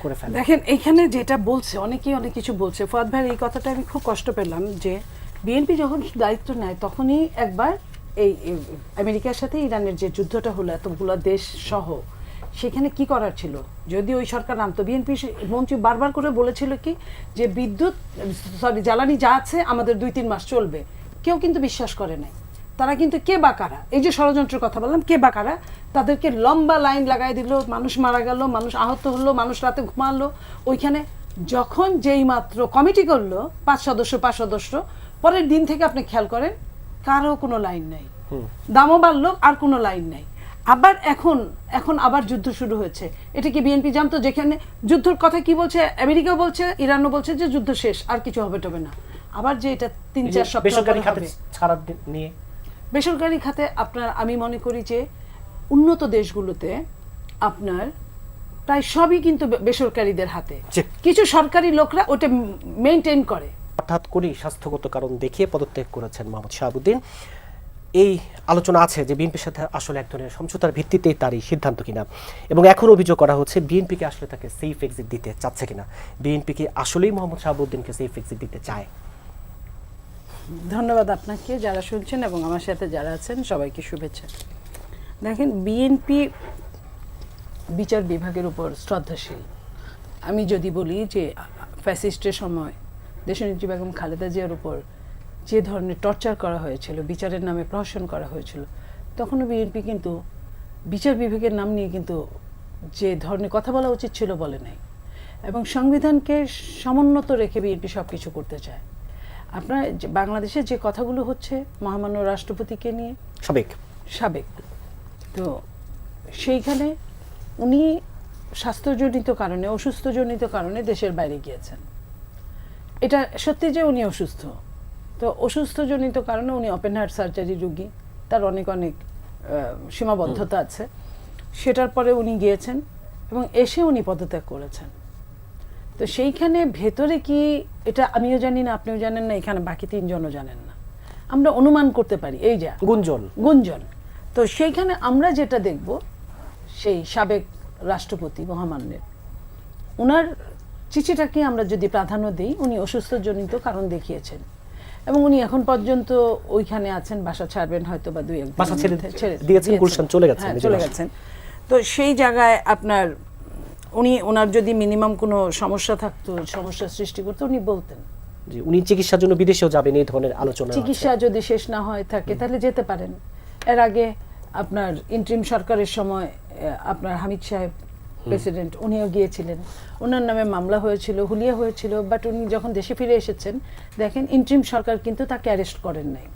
করে ফেলে। দেখেন এখানে যেটা বলছে, অনেকেই অনেক কিছু বলছে। ফুয়াদ ভাইয়ের এই কথাটা আমি খুব কষ্ট পেলাম যে বিএনপি যখন দায়িত্ব নেয় তখনই একবার এই আমেরিকার সাথে ইরানের যে যুদ্ধটা হলো এতগুলো দেশ সহ, সেখানে কি করার ছিল যদি ওই সরকার নামতো। বিএনপি মন্ত্রী বারবার করে বলেছিল কি যে জ্বালানি যা আছে আমাদের 2-3 মাস চলবে। কেউ কিন্তু বিশ্বাস করে নাই। তারা কিন্তু কে বা কারা, এই যে ষড়যন্ত্রের কথা বললাম, কে বা কারা তাদেরকে লম্বা লাইন লাগাই দিল, মানুষ মারা গেল, মানুষ আহত হলো, মানুষ রাতে ঘুমালো ওইখানে। যখন যেই মাত্র কমিটি করলো 5 সদস্য, পরের দিন থেকে আপনি খেয়াল করেন কারো কোনো লাইন নাই, দামও বাড়লো, আর কোনো লাইন নাই। আবার এখন আবার যুদ্ধ শুরু হয়েছে। এটা কি বিএনপি জানতো? যেখানে যুদ্ধের কথা কি বলছে, আমেরিকাও বলছে, ইরানও বলছে যে যুদ্ধ শেষ, আর কিছু হবে না। আবার যে এটা 3-4 সপ্তাহ বেসরকারি খাতে হবে ছাড়া নিয়ে, বেসরকারি খাতে আপনার, আমি মনে করি যে উন্নত দেশগুলোতে আপনার প্রায় সবই কিন্তু বেসরকারিদের হাতে, কিছু সরকারি লোকরা ওটা মেইনটেইন করে। হঠাৎ করেই স্বাস্থ্যগত কারণ দেখিয়ে পদত্যাগ করেছেন মোহাম্মদ শাহাবুদ্দিন। এই আলোচনা আছে যে বিএনপির সাথে আসলে এক ধরনের সমঝোতার ভিত্তিতেই তার এই সিদ্ধান্ত কিনা, এবং এখন অভিযোগ করা হচ্ছে বিএনপিকে আসলে তাকে সেফ এক্সিট দিতে চাচ্ছে কিনা। বিএনপি কি আসলেই মোহাম্মদ শাহাবুদ্দিনকে সেফ এক্সিট দিতে চায়? ধন্যবাদ আপনাকে যারা শুনছেন এবং আমার সাথে যারা আছেন সবাইকে শুভেচ্ছা। দেখেন, বিএনপি বিচার বিভাগের উপর শ্রদ্ধাশীল। আমি যদি বলি যে ফ্যাসিস্টের সময় দেশনেত্রী বেগম খালেদা জিয়ার উপর যে ধরনের টর্চার করা হয়েছিল, বিচারের নামে প্রহসন করা হয়েছিল, তখনও বিএনপি কিন্তু বিচার বিভাগের নাম নিয়ে কিন্তু যে ধরনের কথা বলা উচিত ছিল বলে নাই, এবং সংবিধানকে সমুন্নত রেখে বিএনপি সব কিছু করতে চায়। আপনার বাংলাদেশে যে কথাগুলো হচ্ছে মহামান্য রাষ্ট্রপতিকে নিয়ে, সাবেক, তো সেইখানে উনি স্বাস্থ্যজনিত কারণে, অসুস্থজনিত কারণে দেশের বাইরে গিয়েছেন। এটা সত্যি যে উনি অসুস্থ, তো অসুস্থজনিত কারণে উনি ওপেন হার্ট সার্জারি রোগী, তার অনেক সীমাবদ্ধতা আছে। সেটার পরে উনি গিয়েছেন এবং এসে উনি পদত্যাগ করেছেন। তো সেইখানে ভেতরে কি, এটা আমিও জানি না, আপনিও জানেন না, এখানে বাকি 3 জনও জানেন না। আমরা অনুমান করতে পারি, এই যা গুঞ্জন। তো সেইখানে আমরা যেটা দেখব, সেই সাবেক রাষ্ট্রপতি মহামান্যের ওনার চিঠিটাকে আমরা যদি প্রাধান্য দিই, উনি অসুস্থজনিত কারণ দেখিয়েছেন এবং উনি এখন পর্যন্ত ওইখানে আছেন, বাসা ছাড়বেন হয়তো বা 2-1 দিন চলে গেছেন। তো সেই জায়গায় আপনার ওনার যদি মিনিমাম কোনো সমস্যা থাকতো, সমস্যা সৃষ্টি করতো, উনি বলতেন। উনি চিকিৎসার জন্য বিদেশেও যাবেন, এই ধরনের আলোচনা। চিকিৎসা যদি শেষ না হয় থাকে তাহলে যেতে পারেন। এর আগে আপনার ইন্টারিম সরকারের সময় আপনার হামিদ সাহেব প্রেসিডেন্ট, উনিও গিয়েছিলেন, ওনার নামে মামলা হয়েছিল, হুলিয়া হয়েছিল, বাট উনি যখন দেশে ফিরে এসেছেন দেখেন ইন্টারিম সরকার কিন্তু তাকে অ্যারেস্ট করেন নাই।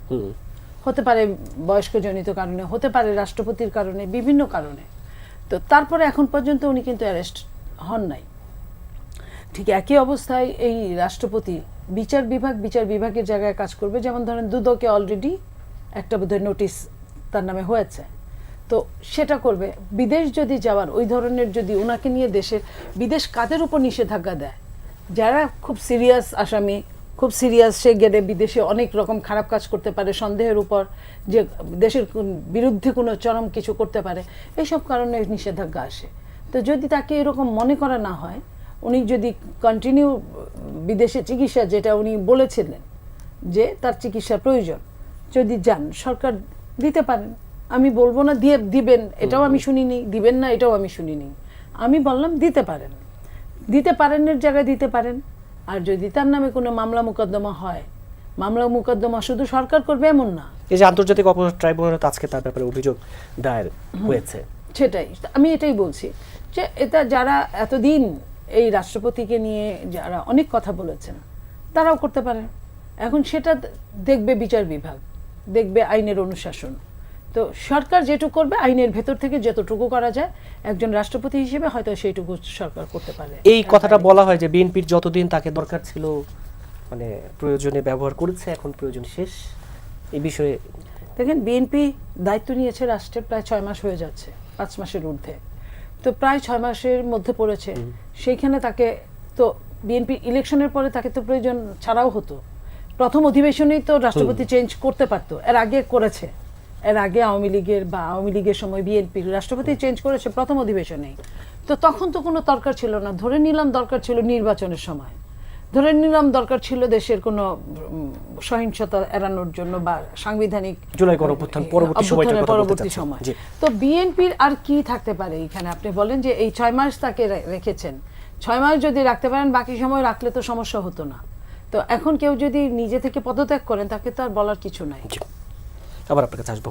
হতে পারে বয়স্কজনিত কারণে, হতে পারে রাষ্ট্রপতির কারণে, বিভিন্ন কারণে। তো তারপরে এখন পর্যন্ত উনি কিন্তু অ্যারেস্ট হন নাই। ঠিক একই অবস্থায় এই রাষ্ট্রপতি বিচার বিভাগের জায়গায় কাজ করবে। যেমন ধরেন দুদকে অলরেডি একটা বোধহয় নোটিশ তার নামে হয়েছে, তো সেটা করবে। বিদেশ যদি যাওয়ার ওই ধরনের, যদি ওনাকে নিয়ে বিদেশ কাদের উপর নিষেধাজ্ঞা দেয়, যারা খুব সিরিয়াস আসামি, খুব সিরিয়াস, সে গেলে বিদেশে অনেক রকম খারাপ কাজ করতে পারে, সন্দেহের উপর যে দেশের বিরুদ্ধে কোনো চরম কিছু করতে পারে, এইসব কারণে নিষেধাজ্ঞা আসে। তো যদি তাকে এরকম মনে করা না হয়, উনি যদি কন্টিনিউ বিদেশে চিকিৎসা, যেটা উনি বলেছিলেন যে তার চিকিৎসা প্রয়োজন, যদি যান, সরকার দিতে পারেন। আমি বলবো না দিবেন, এটাও আমি শুনিনি, দিবেন না এটাও আমি শুনিনি। আমি বললাম দিতে পারেনের জায়গায় দিতে পারেন। আর যদি তার নামে কোনো মামলা মোকদ্দমা হয়, মামলা মোকদ্দমা শুধু সরকার করবে এমন না। এই যে আন্তর্জাতিক অপরাধ ট্রাইব্যুনালে আজকে তার ব্যাপারে অভিযোগ দায়ের হয়েছে, সেটাই আমি এটাই বলছি যে এটা যারা এতদিন এই রাষ্ট্রপতিকে নিয়ে যারা অনেক কথা বলেছেন তারাও করতে পারে। এখন সেটা দেখবে বিচার বিভাগ, দেখবে আইনের অনুশাসন। তো সরকার যেটুকু করবে আইনের ভেতর থেকে যতটুকু করা যায় একজন রাষ্ট্রপতি হিসেবে হয়তো সেইটুকু সরকার করতে পারে। এই কথাটা বলা হয় যে বিএনপির যতদিন তাকে দরকার ছিল মানে প্রয়োজনে ব্যবহার করেছে, এখন প্রয়োজন শেষ। এই বিষয়ে দেখেন বিএনপি দায়িত্ব নিয়েছে রাষ্ট্রের প্রায় 6 মাস হয়ে যাচ্ছে, 5 মাসের ঊর্ধ্বে। তো প্রায় 6 মাসের মধ্যে পড়েছে। সেইখানে তাকে তো বিএনপি ইলেকশনের পরে তাকে তো প্রয়োজন ছাড়াও হতো। প্রথম অধিবেশনেই তো রাষ্ট্রপতি চেঞ্জ করতে পারতো, এর আগে করেছে। এর আগে আওয়ামী লীগের সময় বিএনপি রাষ্ট্রপতি চেঞ্জ করেছে প্রথম অধিবেশনেই। তো তখন তো কোনো দরকার ছিল না। ধরে নিলাম দরকার ছিল নির্বাচনের সময়, ধরে নিলাম দরকার ছিল দেশের কোনো সহিংসতা এড়ানোর জন্য বা সাংবিধানিক জুলাই গণঅভ্যুত্থান পরবর্তী সময়টার কথা বলতে পরবর্তী চাচ্ছি। সময়। জি। তো বিএনপির আর কি থাকতে পারে এখানে? আপনি বলেন যে এই 6 মাস তাকে রেখেছেন, 6 মাস যদি রাখতে পারেন বাকি সময় রাখলে তো সমস্যা হতো না। তো এখন কেউ যদি নিজে থেকে পদত্যাগ করেন তাকে তো আর বলার কিছু নাই। জি। আবার আপনার কাছে আসবো।